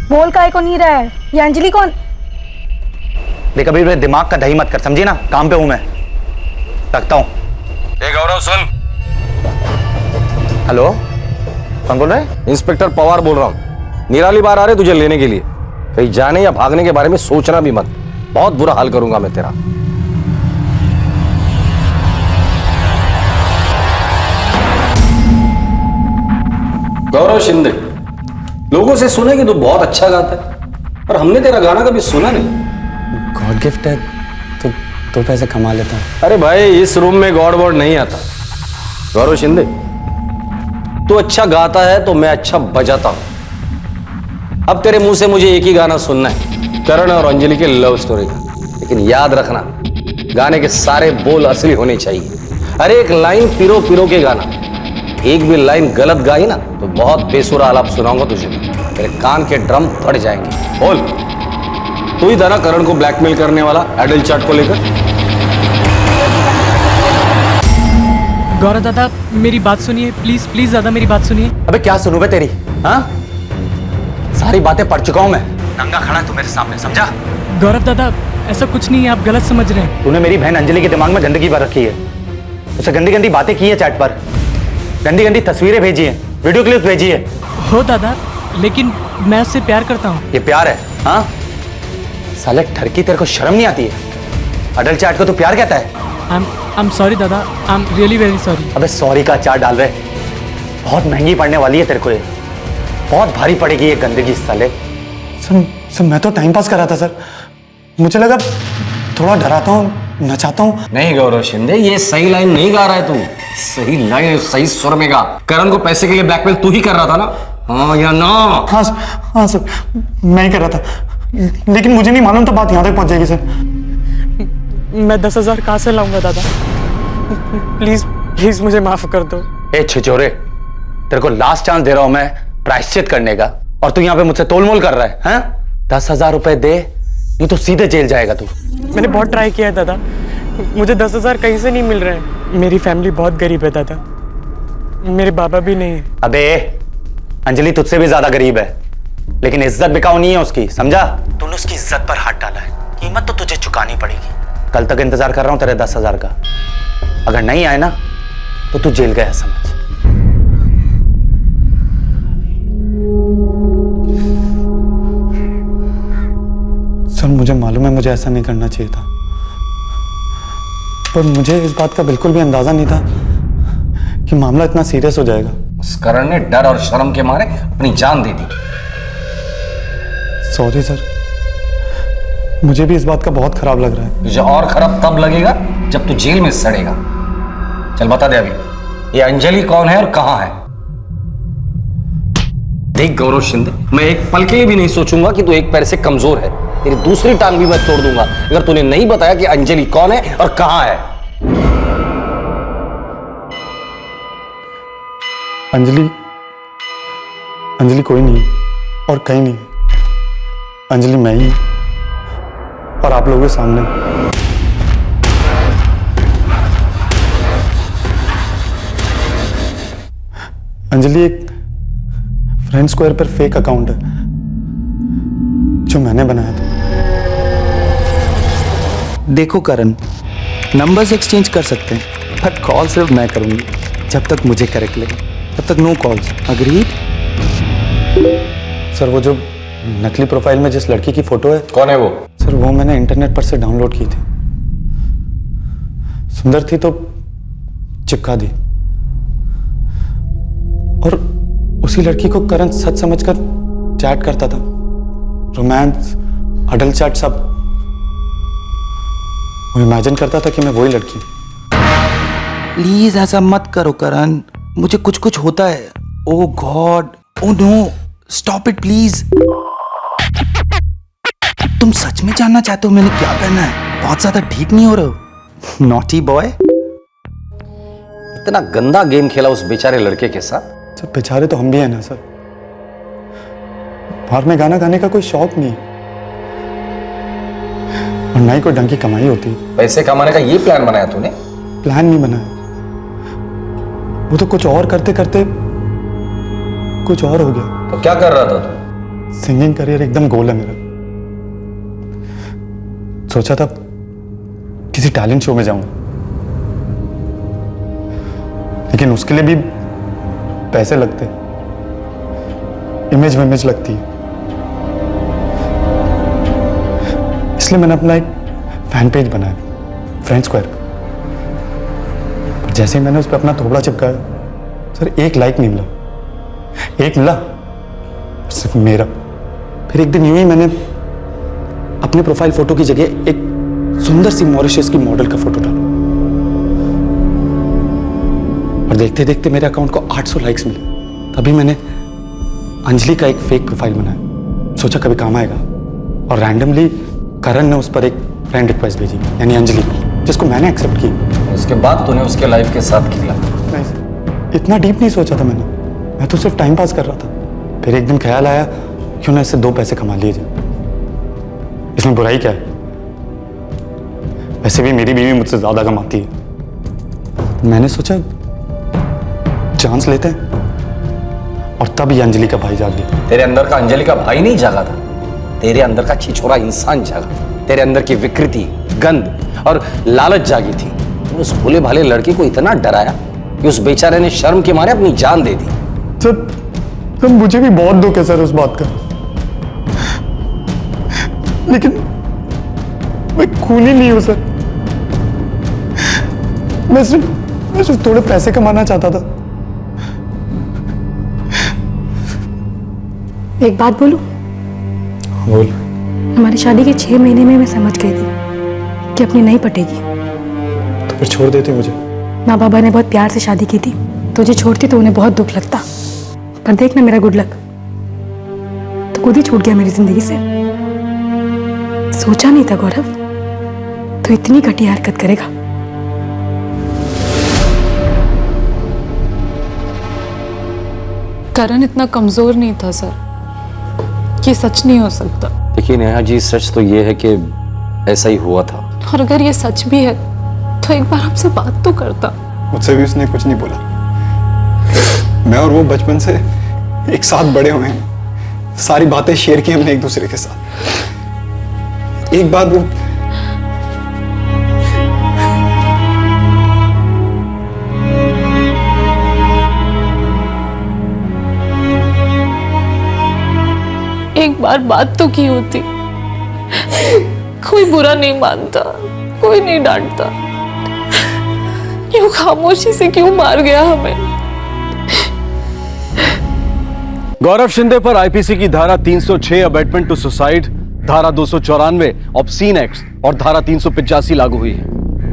बोल काहे को नहीं रहा है? ये अंजलि कौन? देख अभी मेरे दिमाग का दही मत कर, समझी ना? काम पे हूँ मैं, रखता हूँ। गौरव सुन। हेलो, कौन बोल रहा है? इंस्पेक्टर पवार बोल रहा हूँ। निराली बाहर आ रहे तुझे लेने के लिए। कहीं जाने या भागने के बारे में सोचना भी मत, बहुत बुरा हाल करूंगा मैं तेरा। गौरव शिंदे, लोगों से सुना कि तू बहुत अच्छा गाता है, पर हमने तेरा गाना कभी सुना नहीं। गॉड गिफ्ट है तो पैसे कमा लेता है। अरे भाई, इस रूम में गॉड वॉड नहीं आता। गौरव शिंदे, तू अच्छा गाता है तो मैं अच्छा बजाता हूं। अब तेरे मुंह से मुझे एक ही गाना सुनना है, करण और अंजलि के लव स्टोरी का। लेकिन याद रखना, गाने के सारे बोल असली होने चाहिए। हर एक लाइन पिरो पिरो के गाना। एक भी लाइन गलत गाई ना तो बहुत बेसुरा आलाप सुनाऊंगा तुझे। तेरे कान के ड्रम फट जाएंगे। बोल, तू ही था ना करण को ब्लैकमेल करने वाला एडल चार्ट को लेकर? गौरव दादा मेरी बात सुनिए, प्लीज प्लीज दादा मेरी बात सुनिए। अबे क्या सुनूं बे तेरी? हाँ, सारी बातें पढ़ चुका हूं मैं। नंगा खड़ा तू मेरे सामने, समझा? गौरव दादा ऐसा कुछ नहीं है, आप गलत समझ रहे हैं। तूने मेरी बहन अंजलि के दिमाग में गंदगी भर रखी है। उसे गंदी गंदी बातें की है चैट पर, गंदी गंदी तस्वीरें भेजी है, वीडियो क्लिप भेजी है। हो दादा, लेकिन मैं उससे प्यार करता हूँ। ये प्यार है? हाँ साले ठरकी, तेरे को शर्म नहीं आती है? अडल चैट को तू प्यार कहता है? आई एम सॉरी दादा, I am really very sorry. अबे सॉरी का अचार डाल रहे, बहुत महंगी पड़ने वाली है तेरे को ये, बहुत भारी पड़ेगी ये गंदगी साले। सर मैं तो टाइम पास कर रहा था सर, मुझे लगा थोड़ा डराता हूँ, नचाता हूँ। नहीं गौरव शिंदे, ये सही लाइन नहीं गा रहा है तू। सही लाइन सही सुर में गा। करण को पैसे के लिए ब्लैकमेल तू ही कर रहा था ना? हाँ या ना? हाँ सर, मैं ही कर रहा था, लेकिन मुझे नहीं मालूम था बात यहाँ तक पहुँच जाएगी सर। मैं 10,000 कहाँ से लाऊंगा दादा? प्लीज प्लीज मुझे माफ कर दो। ए छिचोरे, तेरे को लास्ट चांस दे रहा हूं मैं प्रायश्चित करने का, और तू यहाँ पे मुझसे तोलमोल कर रहा है? हैं? 10,000 रुपए दे, नहीं तो सीधे जेल जाएगा तू। मैंने बहुत ट्राई किया है दादा, मुझे 10,000 कहीं से नहीं मिल रहे हैं। मेरी फैमिली बहुत गरीब है दादा, मेरे बाबा भी नहीं है। अबे अंजलि तुझसे भी ज्यादा गरीब है, लेकिन इज्जत बिकाऊ नहीं है उसकी, समझा? तूने उसकी इज्जत पर हाथ डाला है, कीमत तो तुझे चुकानी पड़ेगी। कल तक इंतजार कर रहा हूं तेरे 10,000 का, अगर नहीं आए ना तो तू जेल गया समझ। सर मुझे मालूम है मुझे ऐसा नहीं करना चाहिए था, पर मुझे इस बात का बिल्कुल भी अंदाजा नहीं था कि मामला इतना सीरियस हो जाएगा। उस करण ने डर और शर्म के मारे अपनी जान दे दी। सॉरी सर, मुझे भी इस बात का बहुत खराब लग रहा है। तुझे और खराब तब लगेगा जब तू जेल में सड़ेगा। चल बता दे अभी, ये अंजलि कौन है और कहां है? देख गौरव शिंदे, मैं एक पल के लिए भी नहीं सोचूंगा कि तू एक पैर से कमजोर है। तेरी दूसरी टांग भी मैं तोड़ दूंगा अगर तूने नहीं बताया कि अंजलि कौन है और कहां है। अंजलि कोई नहीं और कहीं नहीं, अंजलि मैं ही और आप लोगों के सामने। अंजलि एक फ्रेंड स्क्वायर पर फेक अकाउंट है जो मैंने बनाया था। देखो करण, नंबर्स एक्सचेंज कर सकते हैं पर कॉल सिर्फ मैं करूंगी। जब तक मुझे करेक्ट लगे तब तक नो कॉल्स। अग्रीड? सर वो जो नकली प्रोफाइल में जिस लड़की की फोटो है। कौन है वो? सर वो मैंने इंटरनेट पर से डाउनलोड की थी। सुंदर थी तो चिपका दी, और उसी लड़की को करण सच समझकर चैट करता था। रोमांस, अडल्ट चैट सब। वो इमेजिन करता था कि मैं वही लड़की। प्लीज ऐसा मत करो करण, मुझे कुछ कुछ होता है। Oh God, oh no, stop it please. तुम सच में जानना चाहते हो मैंने क्या पहना है? बहुत ज्यादा ठीक नहीं हो रहे हो। Naughty boy. इतना गंदा गेम खेला उस बेचारे लड़के के साथ। सर बेचारे तो हम भी हैं ना सर। बाहर में गाना गाने का कोई शौक नहीं और ना ही कोई ढंग की कमाई होती। पैसे कमाने का ये प्लान बनाया तूने? प्लान नहीं बनाया, वो तो कुछ और करते करते कुछ और हो गया। तो क्या कर रहा था तू? सिंगिंग करियर एकदम गोल है मेरा। सोचा था किसी टैलेंट शो में जाऊंगा, लेकिन उसके लिए भी पैसे लगते, इमेज विमेज लगती है। इसलिए मैंने अपना एक फैन पेज बनाया, फ्रेंड स्क्वायर। पर जैसे ही मैंने उस पर अपना थोबड़ा चिपकाया सर, एक लाइक नहीं मिला। एक मिला सिर्फ मेरा। फिर एक दिन यूं ही मैंने अपने प्रोफाइल फोटो की जगह एक सुंदर सी मॉरिशस की मॉडल का फोटो डाला, और देखते देखते मेरे अकाउंट को 800 लाइक्स मिले। तभी मैंने अंजलि का एक फेक प्रोफाइल बनाया, सोचा कभी काम आएगा। और रैंडमली करण ने उस पर एक फ्रेंड रिक्वेस्ट भेजी, यानी अंजलि, जिसको मैंने एक्सेप्ट की। उसके बाद तूने उसके लाइफ के साथ खेला? नहीं, इतना डीप नहीं सोचा था मैंने। मैं तो सिर्फ टाइम पास कर रहा था। फिर एक दिन ख्याल आया क्यों ना इससे 2 पैसे कमा लिए जाए। इसमें बुराई क्या है? वैसे भी मेरी बीवी मुझसे ज्यादा कमाती है। मैंने सोचा चांस लेते हैं, और तब ये अंजलि का भाई जाग गया। तेरे अंदर का अंजलि का भाई नहीं जागा था, तेरे अंदर का छिछोरा इंसान जागा। तेरे अंदर की विकृति, गंद और लालच जागी थी। उस भोले भाले लड़के को इतना डराया कि उस बेचारे ने शर्म के मारे अपनी जान दे दी। सर मुझे भी बहुत दुख है सर उस बात का, लेकिन मैं खूनी नहीं हूं सर। मैं सिर्फ थोड़े पैसे कमाना चाहता था। एक बात बोलूं? बोल। हमारी शादी के 6 महीने में मैं समझ गई थी कि अपनी नहीं पटेगी। तो फिर छोड़ देते मुझे? माँ बाबा ने बहुत प्यार से शादी की थी, तुझे छोड़ती तो उन्हें बहुत दुख लगता। पर देख ना मेरा गुड लक, तो खुद ही छूट गया मेरी जिंदगी से। सोचा नहीं था गौरव तो इतनी घटिया हरकत करेगा। करण इतना कमजोर नहीं था सर, ये सच नहीं हो सकता। देखिए नेहा जी, सच तो ये है कि ऐसा ही हुआ था। और अगर ये सच भी है तो एक बार हमसे बात तो करता। मुझसे भी उसने कुछ नहीं बोला। मैं और वो बचपन से एक साथ बड़े हुए हैं, सारी बातें शेयर की हमने एक दूसरे के साथ। एक बार वो एक बार बात तो की होती, कोई बुरा नहीं मानता, कोई नहीं डांटता। क्यों खामोशी से क्यों मार गया हमें? गौरव शिंदे पर आईपीसी की धारा 306 अबेटमेंट टू सुसाइड, धारा 294 ऑब्सीन एक्ट और धारा 385 लागू हुई है।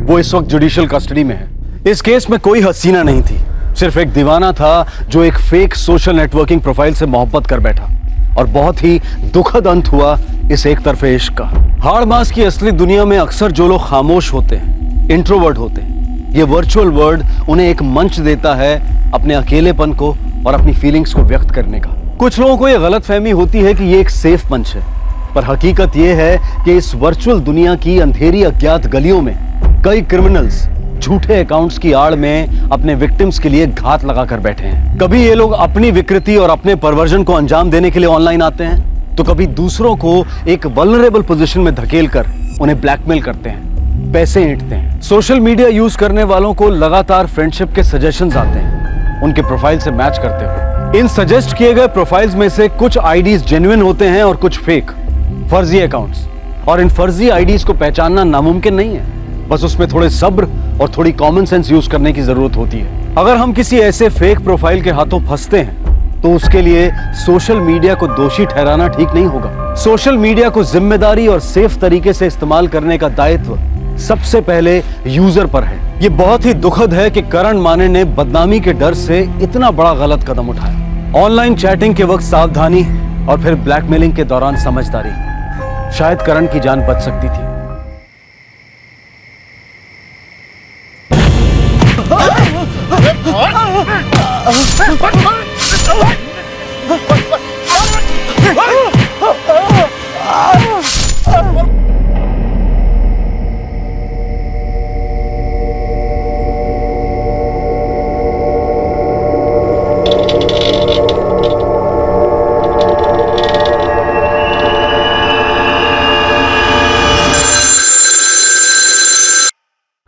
वो इस वक्त जुडिशियल कस्टडी में है। इस केस में कोई हसीना नहीं थी, सिर्फ एक दीवाना था जो एक फेक सोशल नेटवर्किंग प्रोफाइल से मोहब्बत कर बैठा। और बहुत ही दुखद अंत हुआ इस एक तरफे इश्क का। हाड़ मास की असली दुनिया में अक्सर जो लोग खामोश होते हैं, इंट्रोवर्ट होते हैं, ये वर्चुअल वर्ल्ड उन्हें एक मंच देता है अपने अकेलेपन को और अपनी फीलिंग्स को व्यक्त करने का। कुछ लोगों को यह गलतफहमी होती है कि ये एक सेफ मंच है, पर हकीकत यह है कि इस वर्चुअल दुनिया की अंधेरी अज्ञात गलियों में कई क्रिमिनल्स झूठे अकाउंट्स की आड़ में अपने विक्टिम्स के लिए घात लगाकर बैठे हैं। कभी ये लोग अपनी विकृति और अपने परवर्जन को अंजाम देने के लिए ऑनलाइन आते हैं, तो कभी दूसरों को एक वल्नरेबल पोजीशन में धकेलकर उन्हें ब्लैकमेल करते हैं, पैसे ऐंठते हैं। सोशल मीडिया यूज करने वालों को लगातार फ्रेंडशिप के सजेशंस आते हैं उनके प्रोफाइल से मैच करते हुए। इन सजेस्ट किए गए प्रोफाइल्स में से कुछ आईडीज जेन्युइन होते हैं और कुछ फेक, फर्जी अकाउंट्स। और इन फर्जी आईडीज को पहचानना नामुमकिन नहीं है, बस उसमें थोड़े सब्र और थोड़ी कॉमन सेंस यूज करने की जरूरत होती है। अगर हम किसी ऐसे फेक प्रोफाइल के हाथों फंसते हैं तो उसके लिए सोशल मीडिया को दोषी ठहराना ठीक नहीं होगा। सोशल मीडिया को जिम्मेदारी और सेफ तरीके से इस्तेमाल करने का दायित्व सबसे पहले यूजर पर है। ये बहुत ही दुखद है कि करण माने ने बदनामी के डर से इतना बड़ा गलत कदम उठाया। ऑनलाइन चैटिंग के वक्त सावधानी और फिर ब्लैकमेलिंग के दौरान समझदारी, शायद करण की जान बच सकती थी।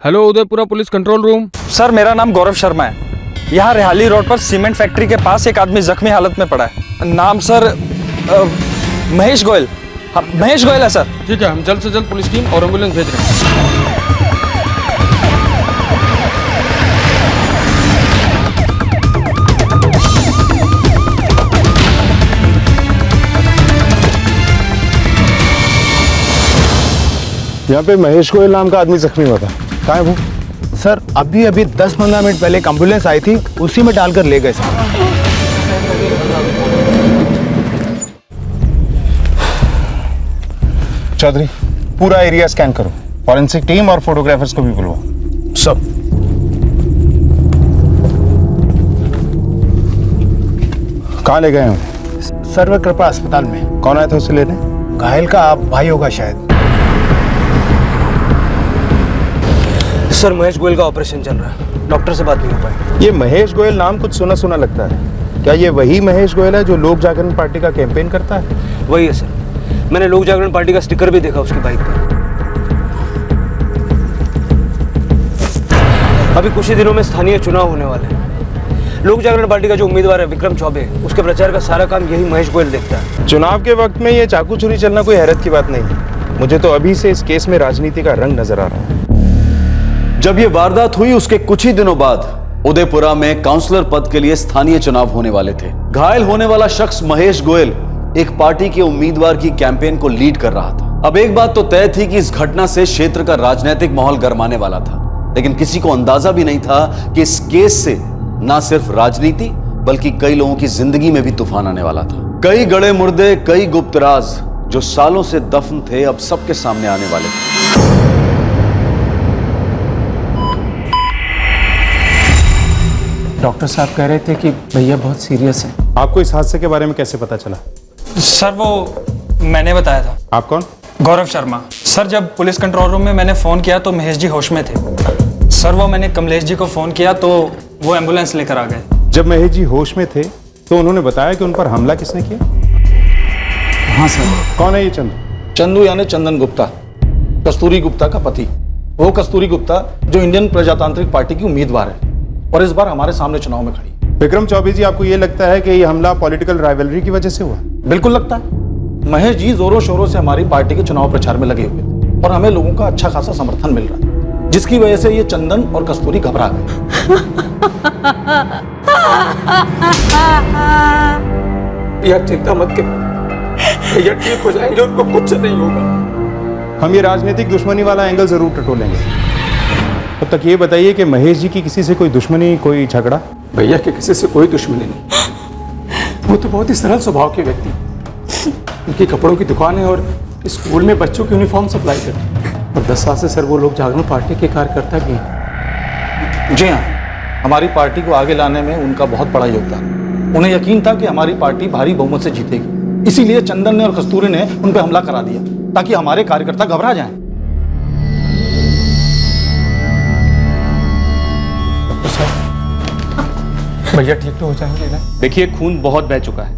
Hello Udaipura police control room. Sir मेरा नाम गौरव शर्मा है। यहाँ रेहाली रोड पर सीमेंट फैक्ट्री के पास एक आदमी जख्मी हालत में पड़ा है। नाम सर महेश गोयल। हाँ महेश गोयल है सर। ठीक है, हम जल्द से जल्द पुलिस टीम और एम्बुलेंस भेज रहे हैं। यहाँ पे महेश गोयल नाम का आदमी जख्मी हुआ था, कहाँ है वो? सर अभी 10-15 मिनट पहले एक एम्बुलेंस आई थी, उसी में डालकर ले गए सर। चौधरी पूरा एरिया स्कैन करो, फॉरेंसिक टीम और फोटोग्राफर्स को भी बुलवाओ। सब कहाँ ले गए हो? सर्व कृपा अस्पताल में। कौन आया था उसे लेने? घायल का आप भाई होगा शायद। सर महेश गोयल का ऑपरेशन चल रहा है, डॉक्टर से बात नहीं हो पाई। ये महेश गोयल नाम कुछ सुना सुना लगता है। क्या ये वही महेश गोयल है जो लोक जागरण पार्टी का कैंपेन करता है? वही है सर, मैंने लोक जागरण पार्टी का स्टिकर भी देखा उसकी बाइक पर। अभी कुछ ही दिनों में स्थानीय चुनाव होने वाले हैं। लोक जागरण पार्टी का जो उम्मीदवार है विक्रम चौबे, उसके प्रचार का सारा काम यही महेश गोयल देखता है। चुनाव के वक्त में ये चाकू छुरी चलना कोई हैरत की बात नहीं है। मुझे तो अभी से इस केस में राजनीति का रंग नजर आ रहा है। जब ये वारदात हुई उसके कुछ ही दिनों बाद उदयपुरा में काउंसलर पद के लिए स्थानीय चुनाव होने वाले थे। घायल होने वाला शख्स महेश गोयल एक पार्टी के उम्मीदवार की कैंपेन को लीड कर रहा था। अब एक बात तो तय थी कि इस घटना से क्षेत्र का राजनीतिक माहौल गरमाने वाला था, लेकिन किसी को अंदाजा भी नहीं था कि इस केस से न सिर्फ राजनीति बल्कि कई लोगों की जिंदगी में भी तूफान आने वाला था। कई गड़े मुर्दे, कई गुप्त राज जो सालों से दफन थे, अब सबके सामने आने वाले थे। डॉक्टर साहब कह रहे थे कि भैया बहुत सीरियस है। आपको इस हादसे के बारे में कैसे पता चला? सर वो मैंने बताया था। आप कौन? गौरव शर्मा। सर जब पुलिस कंट्रोल रूम में मैंने फ़ोन किया तो महेश जी होश में थे। सर वो मैंने कमलेश जी को फ़ोन किया तो वो एम्बुलेंस लेकर आ गए। जब महेश जी होश में थे तो उन्होंने बताया कि उन पर हमला किसने किया? हाँ सर। कौन है ये चंदू? चंदू यानी चंदन गुप्ता, कस्तूरी गुप्ता का पति। वो कस्तूरी गुप्ता जो इंडियन प्रजातांत्रिक पार्टी की उम्मीदवार है और इस बार हमारे सामने चुनाव में खड़ी। विक्रम चौबे जी, आपको ये लगता है कि ये हमला पॉलिटिकल राइवलरी की वजह से हुआ? बिल्कुल लगता है। महेश जी जोरों शोरों से हमारी पार्टी के चुनाव प्रचार में लगे हुए थे और हमें लोगों का अच्छा खासा समर्थन मिल रहा था, जिसकी वजह से ये चंदन और कस्तूरी घबरा गए। यार चिंता मत कर, भैया ठीक हो जाएंगे, उनको कुछ नहीं होगा। हम ये राजनीतिक दुश्मनी वाला एंगल जरूर टटोलेंगे। तब तक ये बताइए कि महेश जी की किसी से कोई दुश्मनी, कोई झगड़ा? भैया के किसी से कोई दुश्मनी नहीं। वो तो बहुत ही सरल स्वभाव के व्यक्ति। उनकी कपड़ों की दुकान है और स्कूल में बच्चों की यूनिफॉर्म सप्लाई करते हैं। और 10 साल से सर वो लोग जागरण पार्टी के कार्यकर्ता भी हैं। जी हाँ, हमारी पार्टी को आगे लाने में उनका बहुत बड़ा योगदान। उन्हें यकीन था कि हमारी पार्टी भारी बहुमत से जीतेगी, इसीलिए चंदन ने और कस्तूरी ने उन पर हमला करा दिया ताकि हमारे कार्यकर्ता घबरा जाएं। भैया ठीक तो हो जाएंगे ना? देखिए खून बहुत बह चुका है,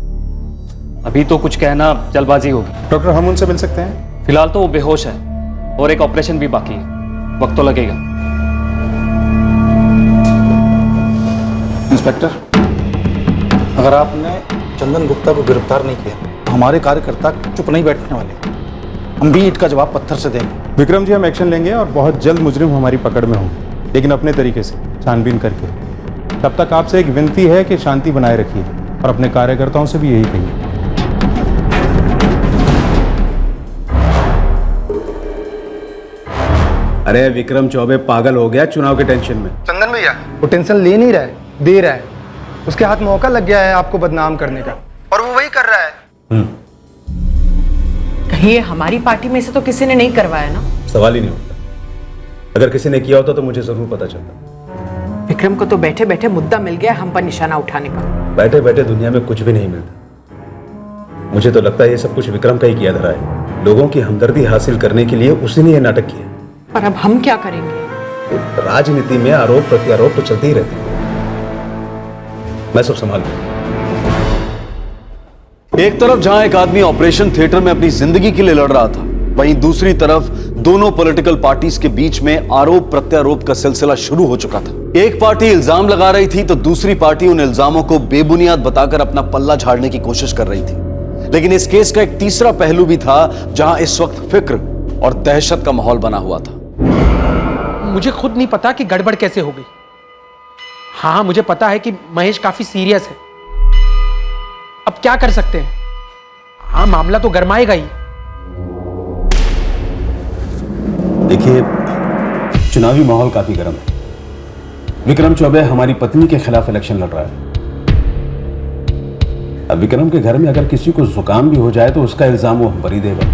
अभी तो कुछ कहना जल्दबाजी होगी। डॉक्टर हम उनसे मिल सकते हैं? फिलहाल तो वो बेहोश है और एक ऑपरेशन भी बाकी है, वक्त तो लगेगा। इंस्पेक्टर, अगर आपने चंदन गुप्ता को गिरफ्तार नहीं किया तो हमारे कार्यकर्ता चुप नहीं बैठने वाले, हम भी ईंट का जवाब पत्थर से देंगे। विक्रम जी, हम एक्शन लेंगे और बहुत जल्द मुजरिम हमारी पकड़ में होंगे, लेकिन अपने तरीके से छानबीन करके। तब तक आपसे एक विनती है कि शांति बनाए रखिए और अपने कार्यकर्ताओं से भी यही कहिए। अरे विक्रम चौबे पागल हो गया चुनाव के टेंशन में। चंदन भैया वो टेंशन ले नहीं रहा है, दे रहा है। उसके हाथ मौका लग गया है आपको बदनाम करने का, और वो वही कर रहा है। कहीं ये हमारी पार्टी में से तो किसी ने नहीं करवाया ना? सवाल ही नहीं होता। अगर किसी ने किया होता तो मुझे जरूर पता चलता। विक्रम को तो बैठे बैठे मुद्दा मिल गया हम पर निशाना उठाने का। बैठे बैठे दुनिया में कुछ भी नहीं मिलता। मुझे तो लगता है ये सब कुछ विक्रम का ही किया धरा है। लोगों की हमदर्दी हासिल करने के लिए उसी ने ये नाटक किया। पर अब हम क्या करेंगे? तो राजनीति में आरोप प्रत्यारोप तो चलते ही रहते हैं। मैं सब संभाल लूंगा। एक तरफ जहां एक आदमी ऑपरेशन थिएटर में अपनी जिंदगी के लिए लड़ रहा था, वहीं दूसरी तरफ दोनों पॉलिटिकल पार्टीज के बीच में आरोप प्रत्यारोप का सिलसिला शुरू हो चुका था। एक पार्टी इल्जाम लगा रही थी तो दूसरी पार्टी उन इल्जामों को बेबुनियाद बताकर अपना पल्ला झाड़ने की कोशिश कर रही थी। लेकिन इस केस का एक तीसरा पहलू भी था जहां इस वक्त फिक्र और दहशत का माहौल बना हुआ था। मुझे खुद नहीं पता कि गड़बड़ कैसे हो गई। हाँ, मुझे पता है कि महेश काफी सीरियस है। अब क्या कर सकते हैं? हाँ, मामला तो गरमाएगा ही। देखिए, चुनावी माहौल काफी गर्म है। विक्रम चौबे हमारी पत्नी के खिलाफ इलेक्शन लड़ रहा है। अब विक्रम के घर में अगर किसी को जुकाम भी हो जाए तो उसका इल्जाम वो हम पर ही देगा।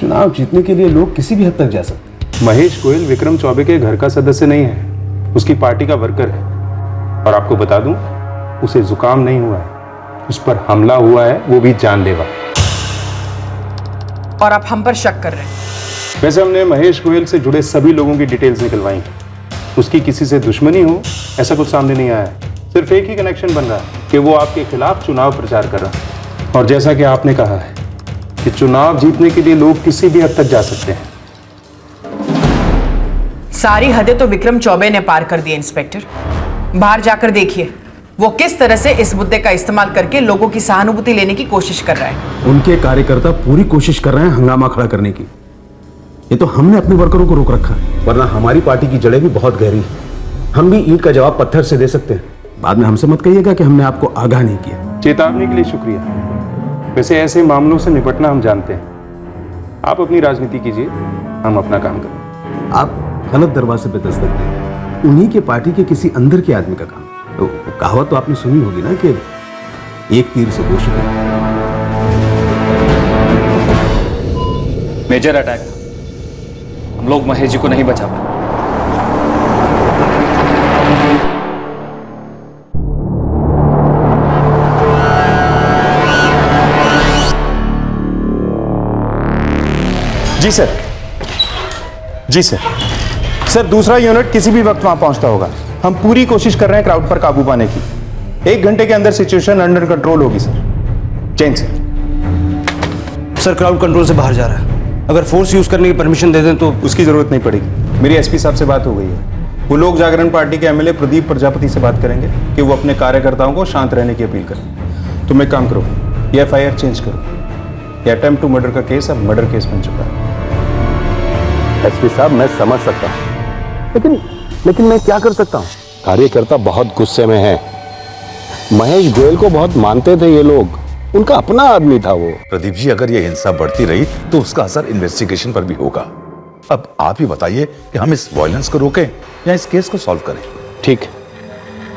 चुनाव जीतने के लिए लोग किसी भी हद तक जा सकते हैं। महेश गोयल विक्रम चौबे के घर का सदस्य नहीं है, उसकी पार्टी का वर्कर है। और आपको बता दूं, उसे जुकाम नहीं हुआ है, उस पर हमला हुआ है, वो भी जानलेवा। और आप हम पर शक कर रहे हैं? वैसे हमने महेश गोयल से जुड़े सभी लोगों की डिटेल्स निकलवाई। उसकी किसी से दुश्मनी हो ऐसा कुछ सामने नहीं आया है। सिर्फ एक ही कनेक्शन बन रहा है कि वो आपके खिलाफ चुनाव प्रचार कर रहा है। और जैसा कि आपने कहा है कि चुनाव जीतने के लिए लोग किसी भी हद तक जा सकते हैं। सारी हदें तो विक्रम चौबे ने पार कर दी। इंस्पेक्टर, बाहर जाकर देखिए वो किस तरह से इस मुद्दे का इस्तेमाल करके लोगों की सहानुभूति लेने की कोशिश कर रहा है। उनके कार्यकर्ता पूरी कोशिश कर रहे हैं हंगामा खड़ा करने की। ये तो हमने अपने वर्करों को रोक रखा है, वरना हमारी पार्टी की जड़ें भी बहुत गहरी हैं। हम भी ईंट का जवाब पत्थर से दे सकते हैं। बाद में हमसे मत कहिएगा कि हमने आपको आगाह नहीं किया। चेतावनी के लिए शुक्रिया। वैसे ऐसे मामलों से निपटना हम जानते हैं। आप अपनी राजनीति कीजिए, हम अपना काम करें। आप गलत दरवाजे पे दस्तक दें। उन्हीं के पार्टी के किसी अंदर के आदमी का काम। तो कहावत तो आपने सुनी होगी ना कि एक तीर से दो शिकार। मेजर अटैक, हम लोग महेश जी को नहीं बचा पाए। जी सर, जी सर। सर, दूसरा यूनिट किसी भी वक्त वहां पहुंचता होगा। हम पूरी कोशिश कर रहे हैं क्राउड पर काबू पाने की। 1 घंटे के अंदर सिचुएशन अंडर कंट्रोल होगी sir. Jain sir. Sir, crowd control से बाहर जा रहा है। अगर फोर्स यूज करने की परमिशन दे दें तो? उसकी जरूरत नहीं पड़ेगी। मेरी एसपी साहब से बात हो गई है। वो लोक जागरण पार्टी के एमएलए प्रदीप प्रजापति से बात करेंगे कि वो अपने कार्यकर्ताओं को शांत रहने की अपील करें। तुम एक काम करो, ये FIR चेंज करो। ये अटेम्प्ट टू मर्डर का केस अब मर्डर केस बन चुका है। एसपी साहब, मैं समझ सकता हूँ, लेकिन मैं क्या कर सकता हूँ? कार्यकर्ता बहुत गुस्से में है। महेश गोयल को बहुत मानते थे ये लोग, उनका अपना आदमी था वो। प्रदीप जी, अगर ये हिंसा बढ़ती रही तो उसका असर इन्वेस्टिगेशन पर भी होगा। अब आप ही बताइए कि हम इस वायलेंस को रोकें या इस केस को सॉल्व करें। ठीक,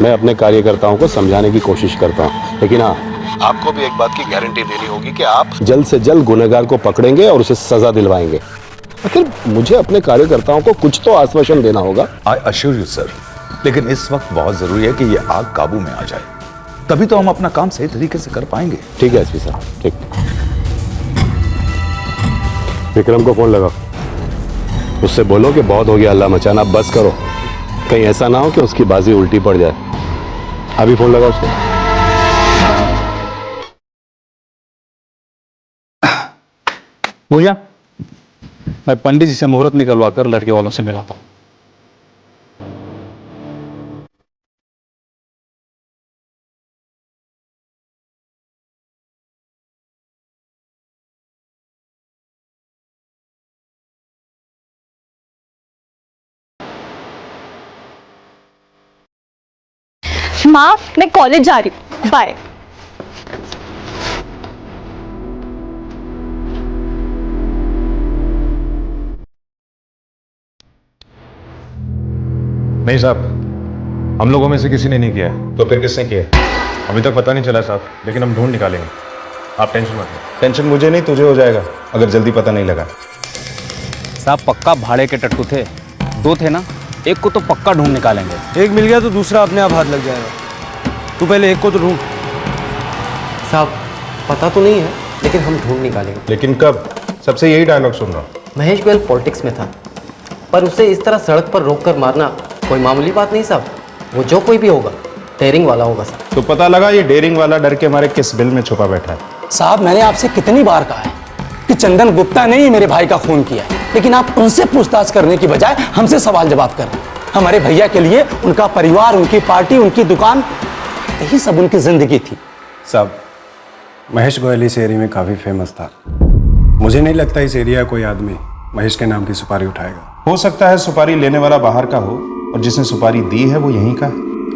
मैं अपने कार्यकर्ताओं को समझाने की कोशिश करता हूँ, लेकिन हाँ, आपको भी एक बात की गारंटी देनी होगी कि आप जल्द से जल्द गुनहगार को पकड़ेंगे और उसे सजा दिलवाएंगे। आखिर मुझे अपने कार्यकर्ताओं को कुछ तो आश्वासन देना होगा। आई अश्योर यू सर, लेकिन इस वक्त बहुत जरूरी है कि ये आग काबू में आ जाए, तभी तो हम अपना काम सही तरीके से कर पाएंगे। ठीक है एसपी साहब, ठीक। विक्रम को फोन लगाओ, उससे बोलो कि बहुत हो गया हल्ला मचाना, बस करो। कहीं ऐसा ना हो कि उसकी बाजी उल्टी पड़ जाए। अभी फोन लगा उसको। भैया, मैं पंडित जी से मुहूर्त निकलवा कर लड़के वालों से मिलाता हूँ। माँ, मैं कॉलेज जा रही हूँ, बाय। नहीं साहब, हम लोगों में से किसी ने नहीं किया है। तो फिर किसने किया? अभी तक पता नहीं चला साहब, लेकिन हम ढूंढ निकालेंगे। आप टेंशन मत लो। टेंशन मुझे नहीं, तुझे हो जाएगा अगर जल्दी पता नहीं लगा। साहब पक्का भाड़े के टट्टू थे, दो थे ना, एक को तो पक्का ढूंढ निकालेंगे। एक मिल गया तो दूसरा अपने आप हाथ लग जाएगा। तू पहले एक को तो ढूंढ। साहब पता तो नहीं है, लेकिन हम ढूंढ निकालेंगे। लेकिन कब? सबसे यही डायलॉग सुन रहा हूँ। महेश गोयल पॉलिटिक्स में था, पर उसे इस तरह सड़क पर रोककर मारना कोई मामूली बात नहीं साहब। वो जो कोई भी होगा डेयरिंग वाला होगा साहब। तो पता लगा ये डेयरिंग वाला डर के मारे किस बिल में छुपा बैठा है? साहब मैंने आपसे कितनी बार कहा है कि चंदन गुप्ता ने ही मेरे भाई का खून किया है, लेकिन आप उनसे पूछताछ करने की बजाय हमसे सवाल जवाब कर रहे हैं। हमारे भैया के लिए उनका परिवार, उनकी पार्टी, उनकी दुकान, यही सब उनकी जिंदगी थी। साहब महेश गोयल इस एरिया में काफी फेमस था। मुझे नहीं लगता इस एरिया कोई आदमी महेश के नाम की सुपारी उठाएगा। हो सकता है सुपारी लेने वाला बाहर का हो और जिसने सुपारी दी है वो यहीं का है।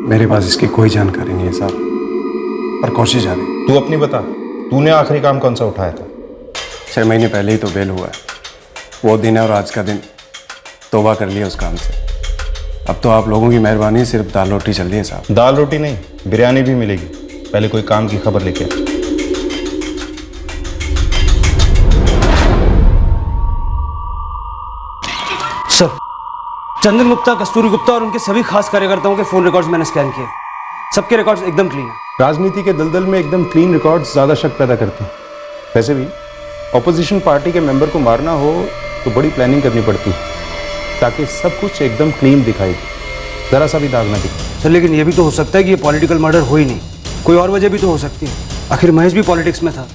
मेरे पास इसकी कोई जानकारी नहीं है साहब, पर कोशिश जारी। तू अपनी बता, तूने आखिरी काम कौन सा उठाया था? 6 महीने पहले ही तो बेल हुआ है। वो दिन है और आज का दिन, तौबा कर लिया उस काम से। अब तो आप लोगों की मेहरबानी, सिर्फ दाल रोटी चल रही है साहब। दाल रोटी नहीं, बिरयानी भी मिलेगी। पहले कोई काम की खबर लेके आ। सर, चंदन गुप्ता, कस्तूरी गुप्ता और उनके सभी खास कार्यकर्ताओं के फोन रिकॉर्ड्स मैंने स्कैन किए। सबके रिकॉर्ड्स एकदम क्लीन है। राजनीति के दलदल में एकदम क्लीन रिकॉर्ड्स ज्यादा शक पैदा करते हैं। वैसे भी ऑपोजिशन पार्टी के मेंबर को मारना हो तो बड़ी प्लानिंग करनी पड़ती है, ताकि सब कुछ एकदम क्लीन दिखाई दे, जरा सा भी दाग ना दिखे। सर लेकिन ये भी तो हो सकता है कि ये पॉलिटिकल मर्डर हो ही नहीं, कोई और वजह भी तो हो सकती है। आखिर महेश भी पॉलिटिक्स में था,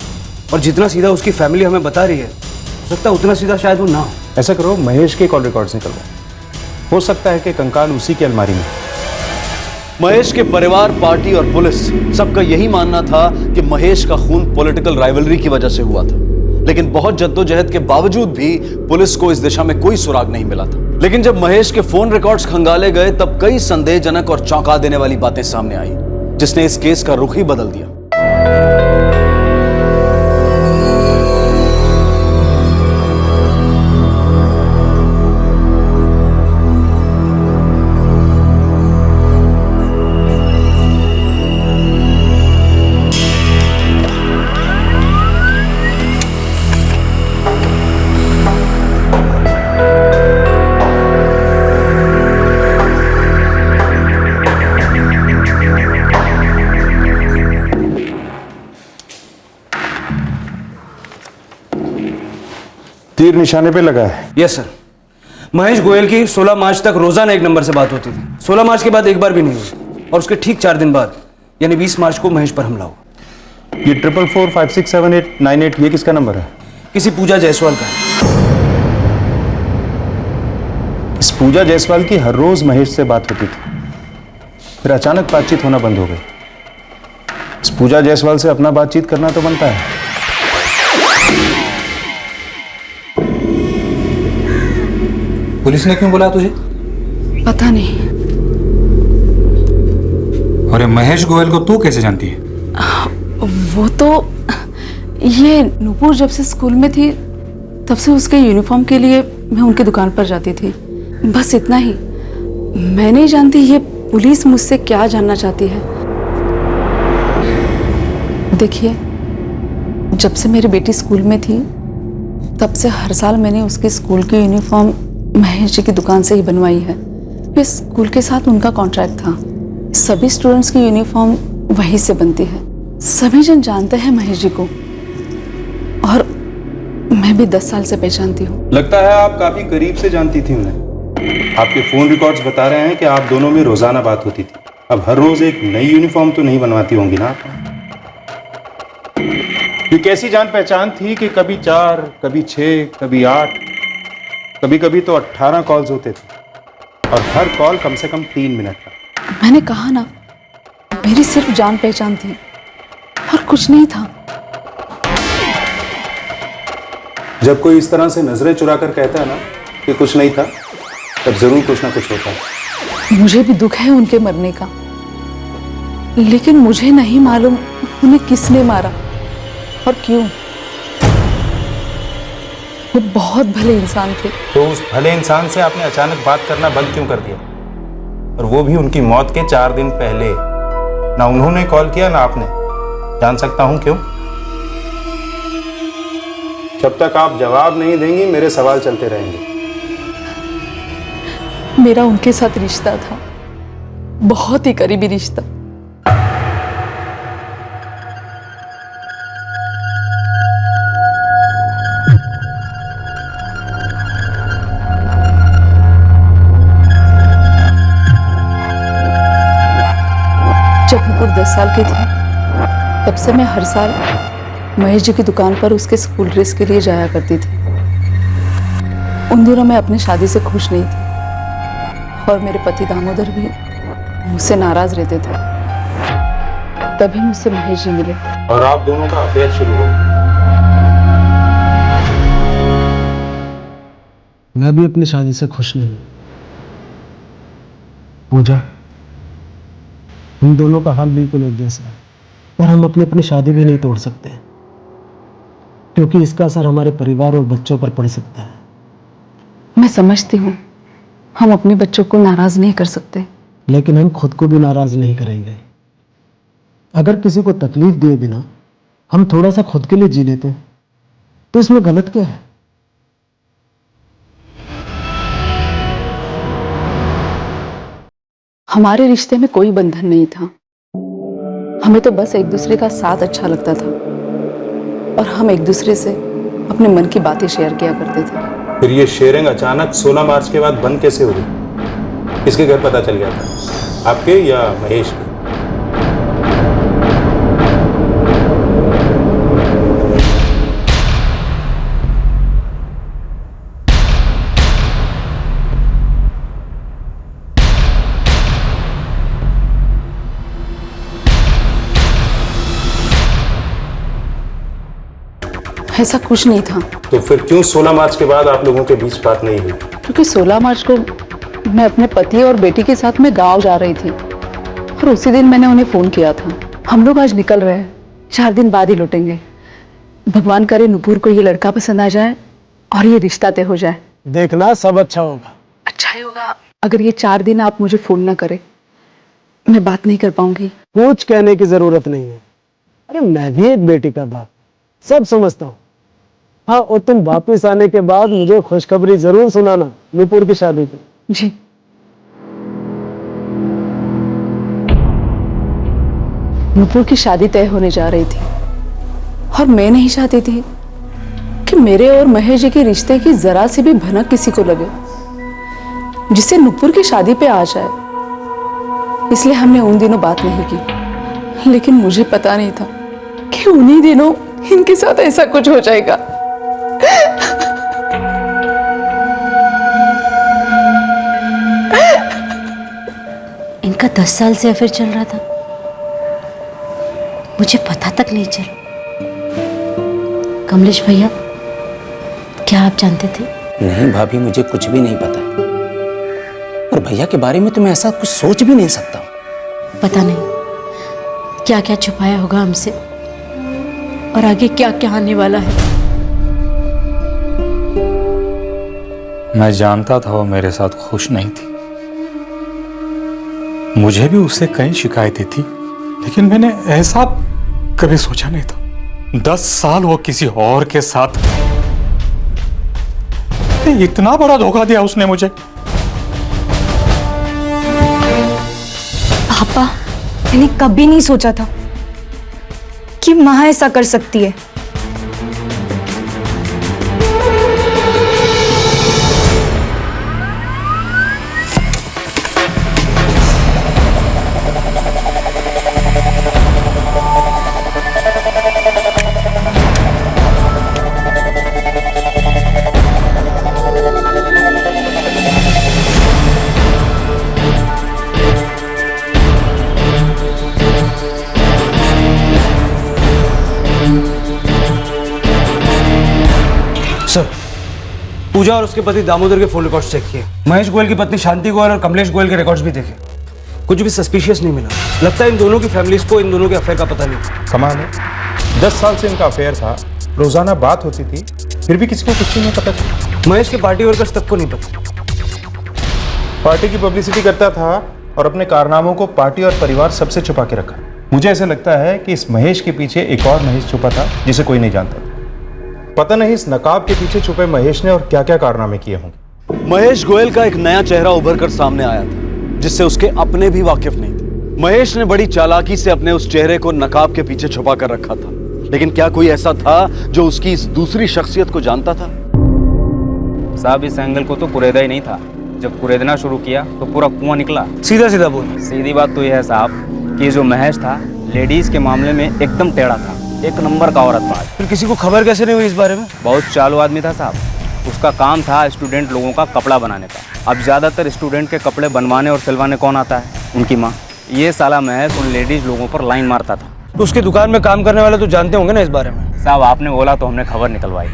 और जितना सीधा उसकी फैमिली हमें बता रही है, हो सकता है उतना सीधा शायद वो ना हो। ऐसा करो, महेश के कॉल रिकॉर्ड्स निकलवाओ। हो सकता है कि कंकाल उसी की अलमारी में। महेश के परिवार, पार्टी और पुलिस सबका यही मानना था कि महेश का खून पॉलिटिकल राइवलरी की वजह से हुआ था, लेकिन बहुत जद्दोजहद के बावजूद भी पुलिस को इस दिशा में कोई सुराग नहीं मिला था। लेकिन जब महेश के फोन रिकॉर्ड्स खंगाले गए तब कई संदेहजनक और चौंका देने वाली बातें सामने आई, जिसने इस केस का रुख ही बदल दिया। तीर निशाने पे लगा है। Yes sir. महेश गोयल की 16 मार्च तक रोजाना एक नंबर से बात होती थी। 16 मार्च के बाद एक बार भी नहीं हुई, और उसके ठीक 4 दिन बाद यानी 20 मार्च को महेश पर हमला हुआ। ये 44456789 ये किसका नंबर है? किसी पूजा जायसवाल का। इस पूजा जायसवाल की हर रोज महेश से बात होती थी, फिर अचानक बातचीत होना बंद हो गई। इस पूजा जायसवाल से अपना बातचीत करना तो बनता है। पुलिस ने क्यों बुलाया तुझे? पता नहीं। और महेश गोयल को तू कैसे जानती है? वो तो ये नूपुर जब से स्कूल में थी तब से उसके यूनिफॉर्म के लिए मैं उनकी दुकान पर जाती थी, बस इतना ही। मैं नहीं जानती ये पुलिस मुझसे क्या जानना चाहती है। देखिए, जब से मेरी बेटी स्कूल में थी तब से हर साल मैंने उसके स्कूल की यूनिफॉर्म महेश जी की दुकान से ही बनवाई है। इस स्कूल के साथ उनका कॉन्ट्रैक्ट था। सभी स्टूडेंट्स की यूनिफॉर्म वहीं से बनती है। सभी जन जानते हैं महेश जी को, और मैं भी 10 साल से पहचानती हूँ। लगता है आप काफी करीब से जानती थी उन्हें। आपके फ़ोन रिकॉर्ड्स बता रहे हैं कि आप दोनों में रोज़ाना बात होती थी। अब हर रोज़ एक नई यूनिफॉर्म तो नहीं बनवाती होंगी ना आप? ये कैसी जान पहचान थी कि कभी 4, कभी 6, कभी 8, कभी कभी तो 18 कॉल्स होते थे और हर कॉल कम से कम 3 मिनट का। मैंने कहा ना, मेरी सिर्फ जान पहचान थी और कुछ नहीं था। जब कोई इस तरह से नजरें चुरा कर कहता है ना कि कुछ नहीं था, तब जरूर कुछ ना कुछ होता है। मुझे भी दुख है उनके मरने का, लेकिन मुझे नहीं मालूम उन्हें किसने मारा और क्यों। वो बहुत भले इंसान थे। तो उस भले इंसान से आपने अचानक बात करना बंद क्यों कर दिया? और वो भी उनकी मौत के 4 दिन पहले। ना उन्होंने कॉल किया ना आपने। जान सकता हूं क्यों? जब तक आप जवाब नहीं देंगी मेरे सवाल चलते रहेंगे। मेरा उनके साथ रिश्ता था, बहुत ही करीबी रिश्ता। जब नुपुर 10 साल की थी, तब से मैं हर साल महेश जी की दुकान पर उसके स्कूल ड्रेस के लिए जाया करती थी। उन दिनों मैं अपनी शादी से खुश नहीं थी और मेरे पति दामोदर भी मुझसे नाराज रहते थे। तभी मुझसे महेश जी मिले और आप दोनों का अफेयर शुरू हो। मैं भी अपनी शादी से खुश नहीं। पूजा, हम दोनों का हाल बिल्कुल एक जैसा है और हम अपनी शादी भी नहीं तोड़ सकते, क्योंकि इसका असर हमारे परिवार और बच्चों पर पड़ सकता है। मैं समझती हूँ हम अपने बच्चों को नाराज नहीं कर सकते, लेकिन हम खुद को भी नाराज नहीं करेंगे। अगर किसी को तकलीफ दिए बिना हम थोड़ा सा खुद के लिए जी लेते तो इसमें गलत क्या है? हमारे रिश्ते में कोई बंधन नहीं था। हमें तो बस एक दूसरे का साथ अच्छा लगता था और हम एक दूसरे से अपने मन की बातें शेयर किया करते थे। फिर ये शेयरिंग अचानक 16 मार्च के बाद बंद कैसे हो गई? किसके घर पता चल गया था, आपके या महेश के? ऐसा कुछ नहीं था। तो फिर क्यों 16 मार्च के बाद आप लोगों के बीच बात नहीं हुई? क्योंकि 16 मार्च को मैं अपने पति और बेटी के साथ में गांव जा रही थी और उसी दिन मैंने उन्हें फोन किया था। हम लोग आज निकल रहे हैं, 4 दिन बाद ही लौटेंगे। भगवान करे नुपुर को ये लड़का पसंद आ जाए और ये रिश्ता तय हो जाए। देखना सब अच्छा होगा। अच्छा ही होगा। अगर ये 4 दिन आप मुझे फोन ना करें, मैं बात नहीं कर पाऊंगी। कुछ कहने की जरूरत नहीं है। अरे मैं भी एक बेटी का बाप, सब समझता हूँ। हाँ, और तुम वापस आने के बाद मुझे खुशखबरी जरूर सुनाना नुपुर की शादी की। जी। नुपुर की शादी तय होने जा रही थी और मैं नहीं चाहती थी कि मेरे और महेश जी के रिश्ते की जरा सी भी भनक किसी को लगे जिससे नुपुर की शादी पे आ जाए। इसलिए हमने उन दिनों बात नहीं की, लेकिन मुझे पता नहीं था कि उन्हीं दिनों इनके साथ ऐसा कुछ हो जाएगा। इनका 10 साल से अफेयर चल रहा था, मुझे पता तक नहीं चला। कमलेश भैया, क्या आप जानते थे? नहीं भाभी, मुझे कुछ भी नहीं पता है। और भैया के बारे में तो मैं ऐसा कुछ सोच भी नहीं सकता। पता नहीं क्या क्या छुपाया होगा हमसे और आगे क्या क्या आने वाला है। मैं जानता था वो मेरे साथ खुश नहीं थी। मुझे भी उससे कई शिकायतें थी, लेकिन मैंने ऐसा कभी सोचा नहीं था। 10 साल वो किसी और के साथ, इतना बड़ा धोखा दिया उसने मुझे। पापा, मैंने कभी नहीं सोचा था कि माँ ऐसा कर सकती है। सर, पूजा और उसके पति दामोदर के फोन रिकॉर्ड्स चेक किए। महेश गोयल की पत्नी शांति गोयल और कमलेश गोयल के रिकॉर्ड्स भी देखे। कुछ भी सस्पिशियस नहीं मिला। लगता है इन दोनों की फैमिलीज को इन दोनों के अफेयर का पता नहीं। कमाल है, 10 साल से इनका अफेयर था, रोजाना बात होती थी, फिर भी किसी को कुछ नहीं पता था। महेश के पार्टी वर्कर्स तक को नहीं पता। पार्टी की पब्लिसिटी करता था और अपने कारनामों को पार्टी और परिवार सबसे छुपा के रखा। मुझे ऐसा लगता है कि इस महेश के पीछे एक और महेश छुपा था जिसे कोई नहीं जानता। पता नहीं इस नकाब के पीछे छुपे महेश ने और क्या क्या कारनामे किए होंगे। महेश गोयल का एक नया चेहरा उभर कर सामने आया था जिससे उसके अपने भी वाकिफ नहीं थे। महेश ने बड़ी चालाकी से अपने उस चेहरे को नकाब के पीछे छुपा कर रखा था, लेकिन क्या कोई ऐसा था जो उसकी इस दूसरी शख्सियत को जानता था? साहब, इस एंगल को तो कुरेदा ही नहीं था। जब कुरेदना शुरू किया तो पूरा कुआं निकला। सीधा सीधा बोल। सीधी बात तो यह है साहब कि जो महेश था लेडीज के मामले में एकदम टेढ़ा था, एक नंबर का औरत बाज। फिर किसी को खबर कैसे नहीं हुई इस बारे में? बहुत चालू आदमी था साहब। उसका काम था स्टूडेंट लोगों का कपड़ा बनाने का। अब ज़्यादातर स्टूडेंट के कपड़े बनवाने और सिलवाने कौन आता है? उनकी माँ। ये साला महेश उन लेडीज लोगों पर लाइन मारता था। तो उसकी दुकान में काम करने वाले तो जानते होंगे ना इस बारे में? साहब, आपने बोला तो हमने खबर निकलवाई,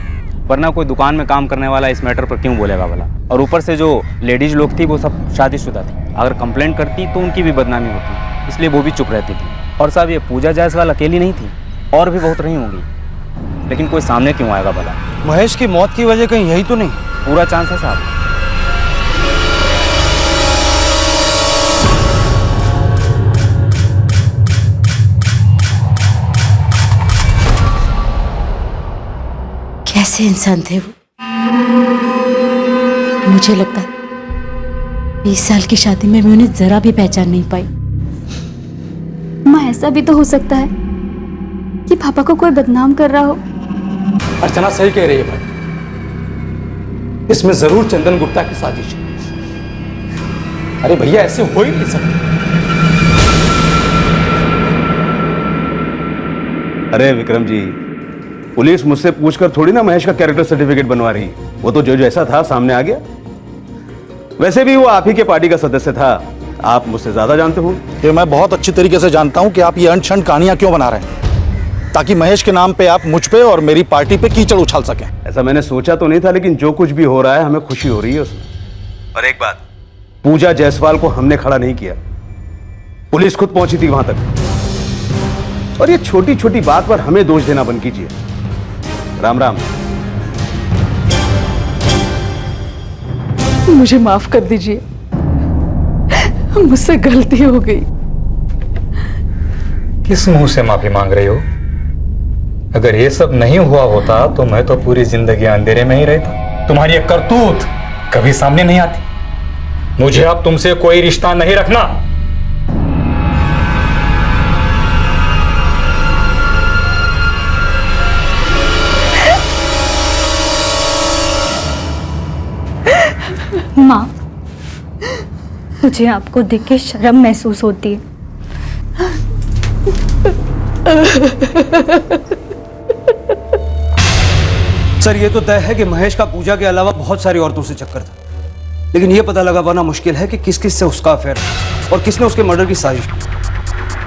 वरना कोई दुकान में काम करने वाला इस मैटर पर क्यों बोलेगा भला? और ऊपर से जो लेडीज लोग थी वो सब शादीशुदा थी। अगर कंप्लेंट करती तो उनकी भी बदनामी होती, इसलिए वो भी चुप रहती थी। और साहब, ये पूजा जायसवाल अकेली नहीं थी, और भी बहुत रही होंगी, लेकिन कोई सामने क्यों आएगा भला? महेश की मौत की वजह कहीं यही तो नहीं? पूरा चांस है साहब। कैसे इंसान थे वो? मुझे लगता है 20 साल की शादी में मैं उन्हें जरा भी पहचान नहीं पाई। माँ, ऐसा भी तो हो सकता है कि पापा को कोई बदनाम कर रहा हो। अर्चना सही कह रही है भाई, इसमें जरूर चंदन गुप्ता की साजिश है। अरे भैया, ऐसे हो ही नहीं सकते। अरे विक्रम जी, पुलिस मुझसे पूछकर थोड़ी ना महेश का कैरेक्टर सर्टिफिकेट बनवा रही। वो तो जो जैसा था सामने आ गया। वैसे भी वो आप ही के पार्टी का सदस्य था, आप मुझसे ज्यादा जानते हो। कि मैं बहुत अच्छी तरीके से जानता हूं कि आप ये अनछन कहानियां क्यों बना रहे हैं, ताकि महेश के नाम पे आप मुझ पे और मेरी पार्टी पे कीचड़ उछाल सकें। ऐसा मैंने सोचा तो नहीं था, लेकिन जो कुछ भी हो रहा है हमें खुशी हो रही है उसमें। और एक बात, पूजा जायसवाल को हमने खड़ा नहीं किया, पुलिस खुद पहुंची थी वहां तक। और ये छोटी छोटी बात पर हमें दोष देना बंद कीजिए। राम राम। मुझे माफ कर दीजिए, मुझसे गलती हो गई। किस मुंह से माफी मांग रही हो? अगर ये सब नहीं हुआ होता तो मैं तो पूरी जिंदगी अंधेरे में ही रहता। तुम्हारी ये करतूत कभी सामने नहीं आती। मुझे अब तुमसे कोई रिश्ता नहीं रखना। माँ, मुझे आपको देख के शर्म महसूस होती है। सर, ये तो तय है कि महेश का पूजा के अलावा बहुत सारी औरतों से चक्कर था, लेकिन ये पता लगा पाना मुश्किल है कि किस किस से उसका अफेयर है और किसने उसके मर्डर की साजिश की।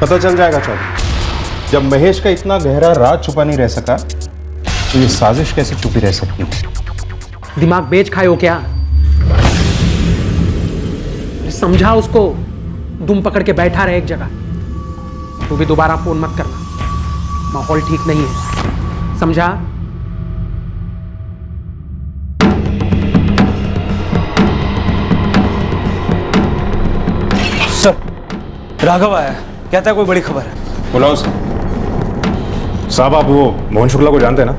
पता चल जाएगा चौधरी। जब महेश का इतना गहरा राज छुपा नहीं रह सका तो ये साजिश कैसे छुपी रह सकती है? दिमाग बेच खाए हो क्या? समझा उसको, दुम पकड़ के बैठा रहे एक जगह। तू भी दोबारा फोन मत करना, माहौल ठीक नहीं है, समझा? सर, राघव आया, कहता है कोई बड़ी खबर है। बुलाओ उसे। साहब, आप वो मोहन शुक्ला को जानते हैं ना?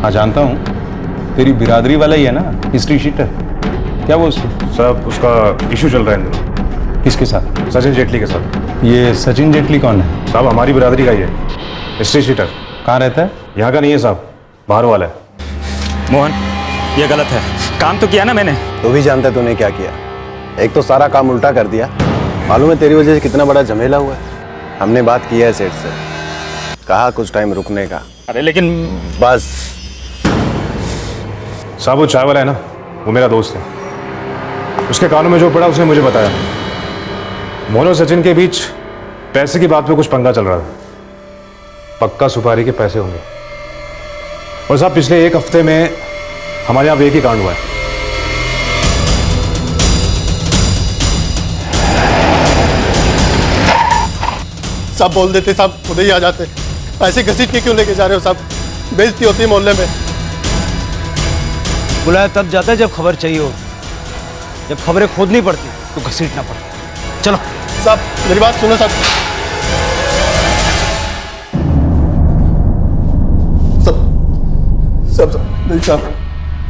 हाँ, जानता हूँ। तेरी बिरादरी वाला ही है ना, हिस्ट्री शीटर। क्या वो साहब, उसका इशू चल रहा है इन दिनों। किसके साथ? सचिन जेटली के साथ। ये सचिन जेटली कौन है? साहब, हमारी बिरादरी का ही है, हिस्ट्री शीटर। कहाँ रहता है? यहाँ का नहीं है साहब, बाहर वाला है। मोहन, ये गलत है। काम तो किया ना मैंने। तू भी जानता है तूने क्या किया। एक तो सारा काम उल्टा कर दिया। मालूम है तेरी वजह से कितना बड़ा झमेला हुआ है। हमने बात की है सेठ से, कहा कुछ टाइम रुकने का। अरे लेकिन बस। साहब, वो चाय वाला है ना, वो मेरा दोस्त है। उसके कानों में जो पड़ा उसने मुझे बताया। मोहन और सचिन के बीच पैसे की बात पे कुछ पंगा चल रहा था। पक्का सुपारी के पैसे होंगे। और साहब पिछले एक हफ्ते में हमारे यहाँ एक ही कांड हुआ है। सब बोल देते साहब, खुद ही आ जाते। ऐसे घसीट के क्यों लेके जा रहे हो साहब? बेइज्जती होती है मोहल्ले में। बुलाया तब जाता है जब खबर चाहिए हो, जब खबरें खोदनी पड़ती तो घसीटना पड़ता। चलो साहब मेरी बात सुनो साहब। सब नहीं साहब,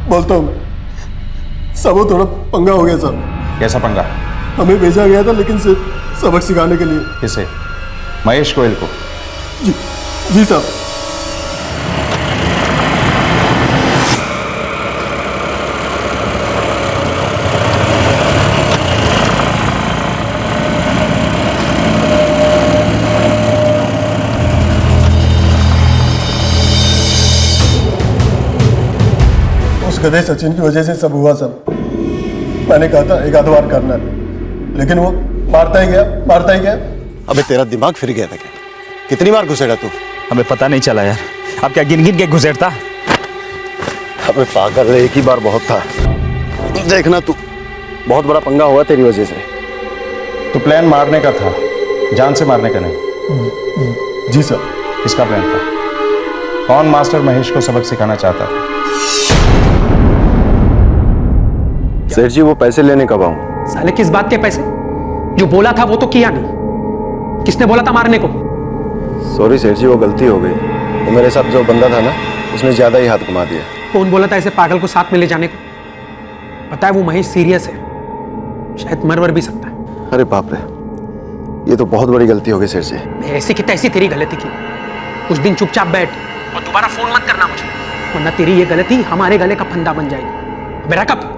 बोलता हूँ सब वो थोड़ा पंगा हो गया साहब। कैसा पंगा? हमें भेजा गया था लेकिन सिर्फ सबक सिखाने के लिए। किसे? महेश गोयल को? जी साहब। उस गधे सचिन की वजह से सब हुआ सब। मैंने कहा था एक आध बार करना है, लेकिन वो मारता ही गया। अबे तेरा दिमाग फिर गया था क्या? कितनी बार घुसेड़ा तू? हमें पता नहीं चला यार, अब क्या गिन गिन के घुसेड़ता? अबे पागल, एक ही बार बहुत था। देखना तू, बहुत बड़ा पंगा हुआ तेरी वजह से। तो प्लान मारने का था, जान से मारने का नहीं। जी सर। किसका प्लान था? कौन मास्टर महेश को सबक सिखाना चाहता था? सेठ जी वो पैसे लेने कब आऊं? साले किस बात के पैसे? जो बोला था वो तो किया नहीं। किसने बोला था मारने को? सॉरी सेठ जी, वो गलती हो गई। वो मेरे साथ जो बंदा था ना, उसने ज्यादा ही हाथ घुमा दिया। कौन बोला था ऐसे पागल को साथ में ले जाने को? पता है वो महेश सीरियस है, शायद मर भी सकता है। अरे बाप रे, ये तो बहुत बड़ी गलती हो गई सेठ जी। ऐसी की तैसी तेरी गलती की। कुछ दिन चुपचाप बैठ और दोबारा फोन मत करना मुझे, वरना तेरी ये गलती हमारे गले का फंदा बन जाएगी। मेरा कब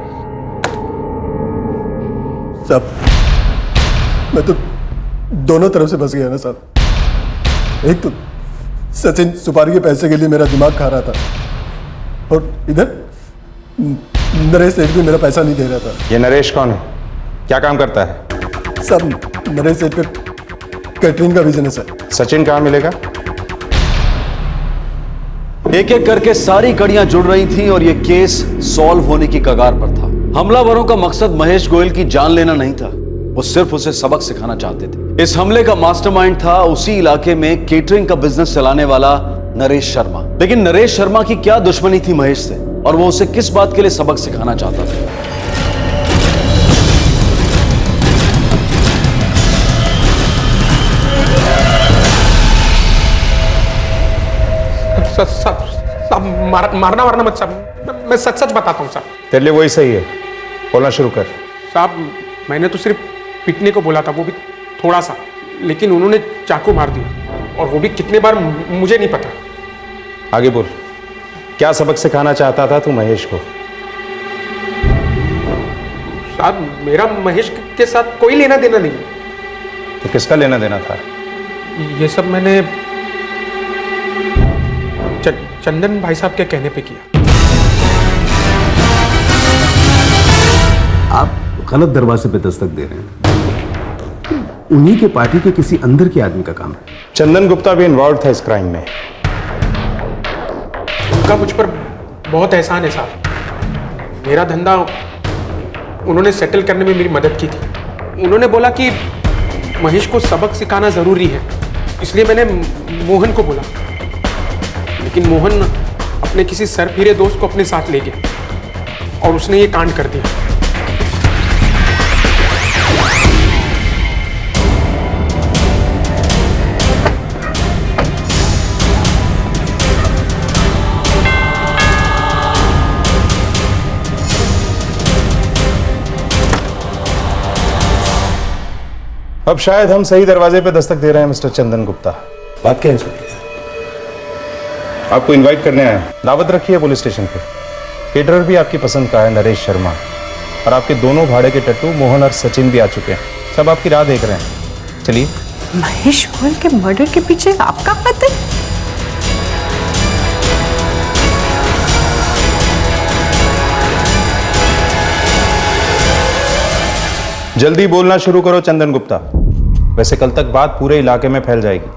साहब, मैं तो दोनों तरफ से फंस गया ना साहब। एक तो सचिन सुपारी के पैसे के लिए मेरा दिमाग खा रहा था, और इधर नरेश सेठ भी मेरा पैसा नहीं दे रहा था। ये नरेश कौन है? क्या काम करता है? सब नरेश सेठ का कैटरिंग का बिजनेस है। सचिन कहाँ मिलेगा? एक एक करके सारी कड़ियां जुड़ रही थीं और यह केस सॉल्व होने की कगार पर था। हमलावरों का मकसद महेश गोयल की जान लेना नहीं था, वो सिर्फ उसे सबक सिखाना चाहते थे। इस हमले का मास्टरमाइंड था उसी इलाके में केटरिंग का बिजनेस चलाने वाला नरेश शर्मा। लेकिन नरेश शर्मा की क्या दुश्मनी थी महेश से, और वो उसे किस बात के लिए सबक सिखाना चाहता था? मारना वारना मत साहब, मैं सच सच बताता हूँ साहब। तेरे लिए वही सही है, बोलना शुरू कर। साहब मैंने तो सिर्फ पिटने को बोला था, वो भी थोड़ा सा, लेकिन उन्होंने चाकू मार दिया, और वो भी कितने बार मुझे नहीं पता। आगे बोल, क्या सबक सिखाना चाहता था तू महेश को? साहब मेरा महेश के साथ कोई लेना देना नहीं। तो किसका लेना देना था? ये सब मैंने चंदन भाई साहब के कहने पे किया। आप गलत दरवाजे पे दस्तक दे रहे हैं। उन्हीं के पार्टी के किसी अंदर के आदमी का काम है। चंदन गुप्ता भी इन्वॉल्व था इस क्राइम में। उनका मुझ पर बहुत एहसान है साहब। मेरा धंधा उन्होंने सेटल करने में मेरी मदद की थी। उन्होंने बोला कि महेश को सबक सिखाना जरूरी है, इसलिए मैंने मोहन को बोला, लेकिन मोहन अपने किसी सरफिरे दोस्त को अपने साथ ले गया और उसने ये कांड कर दिया। अब शायद हम सही दरवाजे पे दस्तक दे रहे हैं मिस्टर चंदन गुप्ता। बात क्या है इंस्पेक्टर? आपको इनवाइट करने आए, दावत रखी है पुलिस स्टेशन पे। केटरर भी आपकी पसंद का है, नरेश शर्मा, और आपके दोनों भाड़े के टट्टू मोहन और सचिन भी आ चुके हैं। सब आपकी राह देख रहे हैं। चलिए। महेश गोयल के मर्डर के पीछे आपका हाथ है? जल्दी बोलना शुरू करो चंदन गुप्ता, वैसे कल तक बात पूरे इलाके में फैल जाएगी।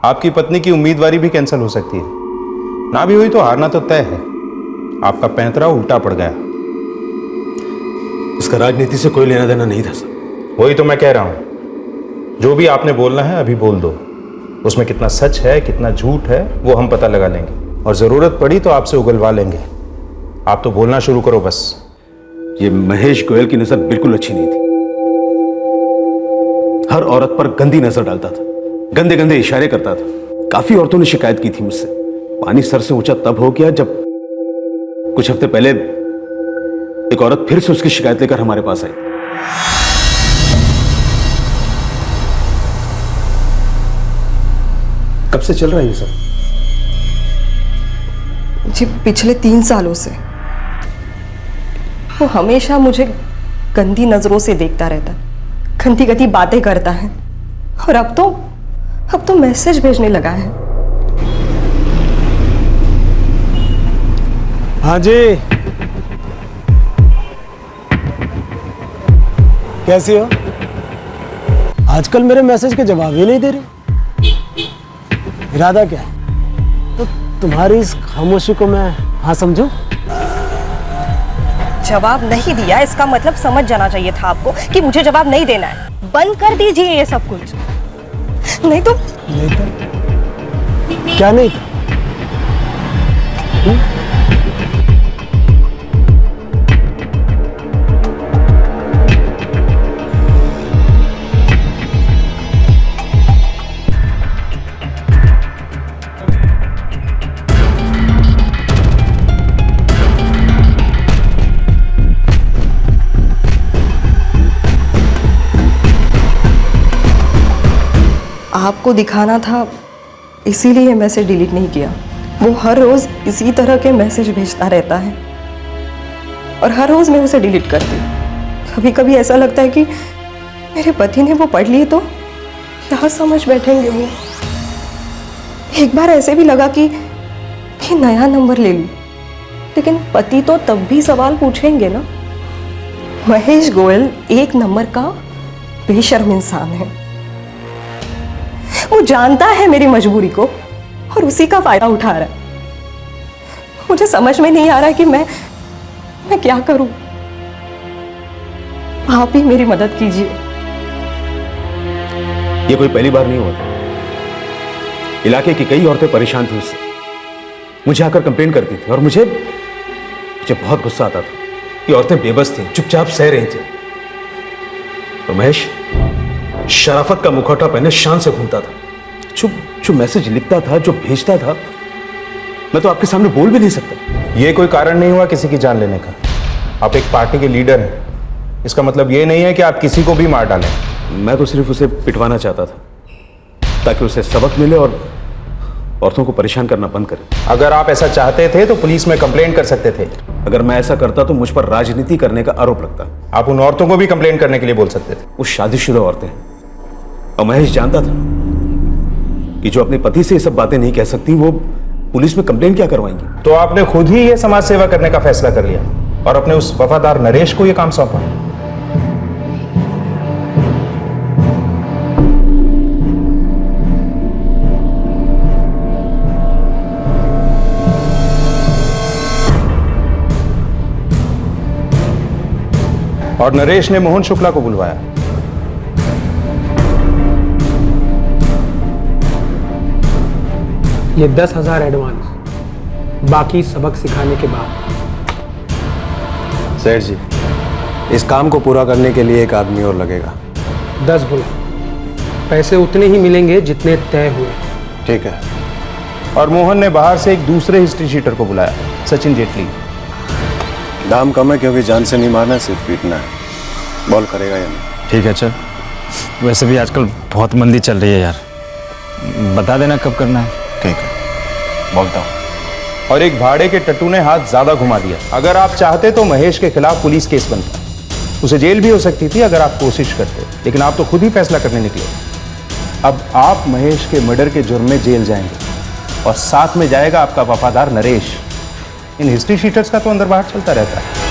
आपकी पत्नी की उम्मीदवारी भी कैंसिल हो सकती है। ना भी हुई तो हारना तो तय है। आपका पैंतरा उल्टा पड़ गया। इसका राजनीति से कोई लेना देना नहीं था सर। वही तो मैं कह रहा हूं, जो भी आपने बोलना है अभी बोल दो। उसमें कितना सच है कितना झूठ है वो हम पता लगा लेंगे, और जरूरत पड़ी तो आपसे उगलवा लेंगे। आप तो बोलना शुरू करो बस। ये महेश गोयल की नजर बिल्कुल अच्छी नहीं थी। हर औरत पर गंदी नजर डालता था, गंदे गंदे इशारे करता था। काफी औरतों ने शिकायत की थी मुझसे। पानी सर से ऊंचा तब हो गया जब कुछ हफ्ते पहले एक औरत फिर से उसकी शिकायत लेकर हमारे पास आई। कब से चल रहा है ये सब? जी पिछले 3 सालों से। वो हमेशा मुझे गंदी नजरों से देखता रहता, गंदी गंदी बातें करता है, और अब तो मैसेज भेजने लगा है। हाँ जी, कैसी हो? आजकल मेरे मैसेज के जवाब ही नहीं दे रही। इरादा क्या है? तो तुम्हारी इस खामोशी को मैं हाँ समझूं? जवाब नहीं दिया इसका मतलब समझ जाना चाहिए था आपको कि मुझे जवाब नहीं देना है। बंद कर दीजिए ये सब कुछ। नहीं तो क्या नहीं था? आपको दिखाना था इसीलिए मैसेज डिलीट नहीं किया। वो हर रोज इसी तरह के मैसेज भेजता रहता है और हर रोज मैं उसे डिलीट करती हूँ। कभी कभी ऐसा लगता है कि मेरे पति ने वो पढ़ लिए तो क्या समझ बैठेंगे वो। एक बार ऐसे भी लगा कि नया नंबर ले लूं, लेकिन पति तो तब भी सवाल पूछेंगे ना। महेश गोयल 1 नंबर का बेशर्म इंसान है। वो जानता है मेरी मजबूरी को और उसी का फायदा उठा रहा है। मुझे समझ में नहीं आ रहा कि मैं क्या करूं। आप ही मेरी मदद कीजिए। ये कोई पहली बार नहीं हुआ था। इलाके की कई औरतें परेशान थी उससे, मुझे आकर कंप्लेन करती थी और मुझे बहुत गुस्सा आता था। ये औरतें बेबस थी, चुपचाप सह रही थी। तो महेश शराफत का मुखौटा पहने शान से घूमता था। जो मैसेज लिखता था, जो भेजता था, मैं तो आपके सामने बोल भी नहीं सकता। ये कोई कारण नहीं हुआ किसी की जान लेने का। आप एक पार्टी के लीडर हैं, इसका मतलब ये नहीं है कि आप किसी को भी मार डालें। मैं तो सिर्फ उसे पिटवाना चाहता था ताकि उसे सबक मिले और औरतों को परेशान करना बंद करे। अगर आप ऐसा चाहते थे तो पुलिस में कंप्लेंट कर सकते थे। अगर मैं ऐसा करता तो मुझ पर राजनीति करने का आरोप लगता। आप उन औरतों को भी कंप्लेंट करने के लिए बोल सकते थे। वो शादीशुदा औरतें, और महेश जानता था कि जो अपने पति से ये सब बातें नहीं कह सकती वो पुलिस में कंप्लेंट क्या करवाएंगी। तो आपने खुद ही ये समाज सेवा करने का फैसला कर लिया और अपने उस वफादार नरेश को ये काम सौंपा। और नरेश ने मोहन शुक्ला को बुलवाया। ये 10,000 एडवांस, बाकी सबक सिखाने के बाद। सेठ जी, इस काम को पूरा करने के लिए एक आदमी और लगेगा। 10 गुना पैसे उतने ही मिलेंगे जितने तय हुए। ठीक है। और मोहन ने बाहर से एक दूसरे हिस्ट्री शीटर को बुलाया, सचिन जेटली। दाम कम है क्योंकि जान से नहीं मारना, सिर्फ पीटना है। बॉल करेगा या नहीं? ठीक है चल। वैसे भी आजकल बहुत मंदी चल रही है यार, बता देना कब करना है। ठीक है, बोलता हूँ। और एक भाड़े के टट्टू ने हाथ ज्यादा घुमा दिया। अगर आप चाहते तो महेश के खिलाफ पुलिस केस बनता, उसे जेल भी हो सकती थी अगर आप कोशिश करते, लेकिन आप तो खुद ही फैसला करने निकले। अब आप महेश के मर्डर के जुर्म में जेल जाएंगे और साथ में जाएगा आपका वफादार नरेश। इन हिस्ट्री शीटर्स का तो अंदर बाहर चलता रहता है।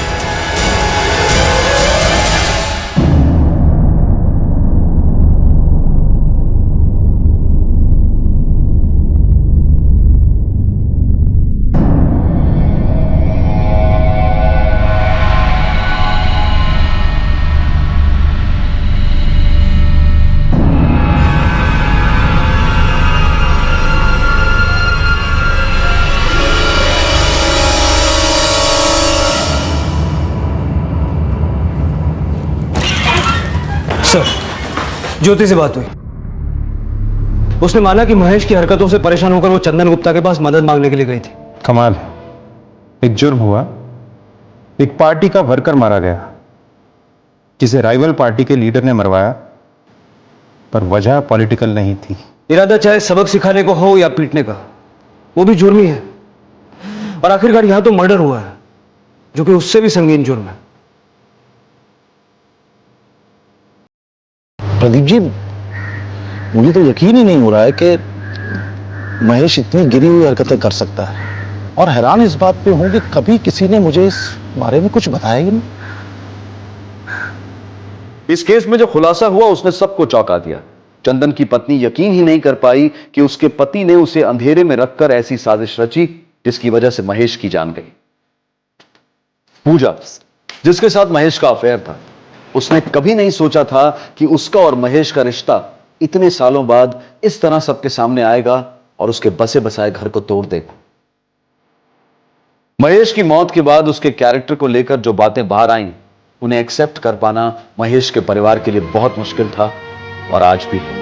सर, ज्योति से बात हुई। उसने माना कि महेश की हरकतों से परेशान होकर वो चंदन गुप्ता के पास मदद मांगने के लिए गई थी। कमाल है, एक जुर्म हुआ, एक पार्टी का वर्कर मारा गया जिसे राइवल पार्टी के लीडर ने मरवाया, पर वजह पॉलिटिकल नहीं थी। इरादा चाहे सबक सिखाने को हो या पीटने का, वो भी जुर्म ही है। और आखिरकार यहां तो मर्डर हुआ है, जो कि उससे भी संगीन जुर्म है। प्रदीप जी, मुझे तो यकीन ही नहीं हो रहा है कि महेश इतनी गिरी हुई हरकतें कर सकता है, और हैरान इस बात पे हूं कि कभी किसी ने मुझे इस बारे में कुछ बताया ही नहीं। इस केस में जो खुलासा हुआ उसने सबको चौंका दिया। चंदन की पत्नी यकीन ही नहीं कर पाई कि उसके पति ने उसे अंधेरे में रखकर ऐसी साजिश रची जिसकी वजह से महेश की जान गई। पूजा, जिसके साथ महेश का अफेयर था, उसने कभी नहीं सोचा था कि उसका और महेश का रिश्ता इतने सालों बाद इस तरह सबके सामने आएगा और उसके बसे बसाए घर को तोड़ देगा। महेश की मौत के बाद उसके कैरेक्टर को लेकर जो बातें बाहर आईं, उन्हें एक्सेप्ट कर पाना महेश के परिवार के लिए बहुत मुश्किल था, और आज भी है।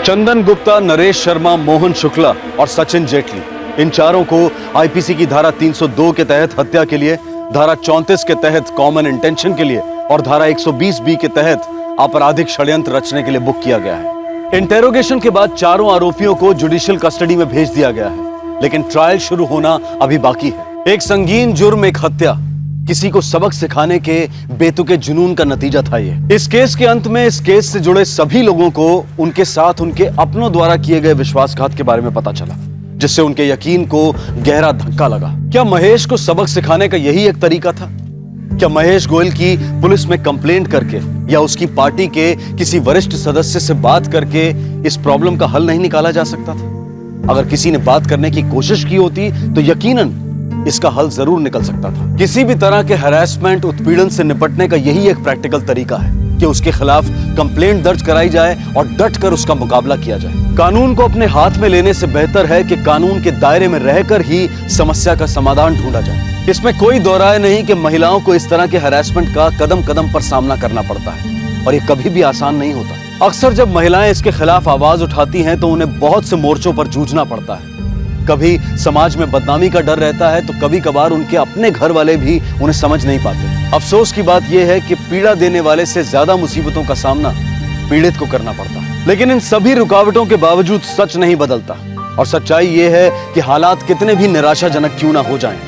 चंदन गुप्ता, नरेश शर्मा, मोहन शुक्ला और सचिन जेटली, इन चारों को आईपीसी की धारा 302 के तहत हत्या के लिए, धारा 34 के तहत कॉमन इंटेंशन के लिए और धारा 120B के तहत आपराधिक षड्यंत्र रचने के लिए बुक किया गया है। इंटेरोगेशन के बाद चारों आरोपियों को जुडिशियल कस्टडी में भेज दिया गया है, लेकिन ट्रायल शुरू होना अभी बाकी है। एक संगीन जुर्म, एक हत्या, किसी को सबक सिखाने के बेतुके जुनून का नतीजा था ये। इस केस के अंत में इस केस से जुड़े सभी लोगों को उनके साथ उनके अपनों द्वारा किए गए विश्वासघात के बारे में पता चला, जिससे उनके यकीन को गहरा धक्का लगा। क्या महेश को सबक सिखाने का यही एक तरीका था? क्या महेश गोयल की पुलिस में कंप्लेंट करके या उसकी पार्टी के किसी वरिष्ठ सदस्य से बात करके इस प्रॉब्लम का हल नहीं निकाला जा सकता था? अगर किसी ने बात करने की कोशिश की होती तो यकीनन इसका हल जरूर निकल सकता था। किसी भी तरह के हैरेसमेंट, उत्पीड़न से निपटने का यही एक प्रैक्टिकल तरीका है कि उसके खिलाफ कंप्लेंट दर्ज कराई जाए और डटकर उसका मुकाबला किया जाए। कानून को अपने हाथ में लेने से बेहतर है कि कानून के दायरे में रहकर ही समस्या का समाधान ढूंढा जाए। इसमें कोई दो राय नहीं कि महिलाओं को इस तरह के हैरेसमेंट का कदम कदम पर सामना करना पड़ता है, और ये कभी भी आसान नहीं होता। अक्सर जब महिलाएं इसके खिलाफ आवाज उठाती हैं तो उन्हें बहुत से मोर्चों पर जूझना पड़ता है। कभी समाज में बदनामी का डर रहता है, तो कभी कभार उनके अपने घर वाले भी उन्हें समझ नहीं पाते। अफसोस की बात यह है कि पीड़ा देने वाले से ज्यादा मुसीबतों का सामना पीड़ित को करना पड़ता है। लेकिन इन सभी रुकावटों के बावजूद सच नहीं बदलता, और सच्चाई यह है कि हालात कितने भी निराशाजनक क्यों ना हो जाएं,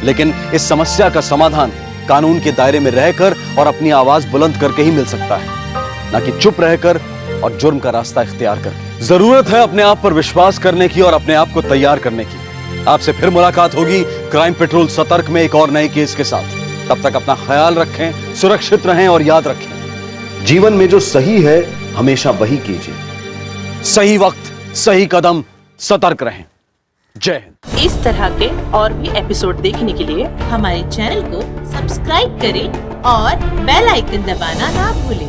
लेकिन इस समस्या का समाधान कानून के दायरे में रहकर और अपनी आवाज बुलंद करके ही मिल सकता है, ना कि चुप रहकर और जुर्म का रास्ता इख्तियार करके। जरूरत है अपने आप पर विश्वास करने की और अपने आप को तैयार करने की। आपसे फिर मुलाकात होगी क्राइम पेट्रोल सतर्क में एक और नए केस के साथ। तब तक अपना ख्याल रखें, सुरक्षित रहें और याद रखें, जीवन में जो सही है हमेशा वही कीजिए। सही वक्त, सही कदम, सतर्क रहें। जय हिंद। इस तरह के और भी एपिसोड देखने के लिए हमारे चैनल को सब्सक्राइब करें और बेल आइकन दबाना ना भूलें।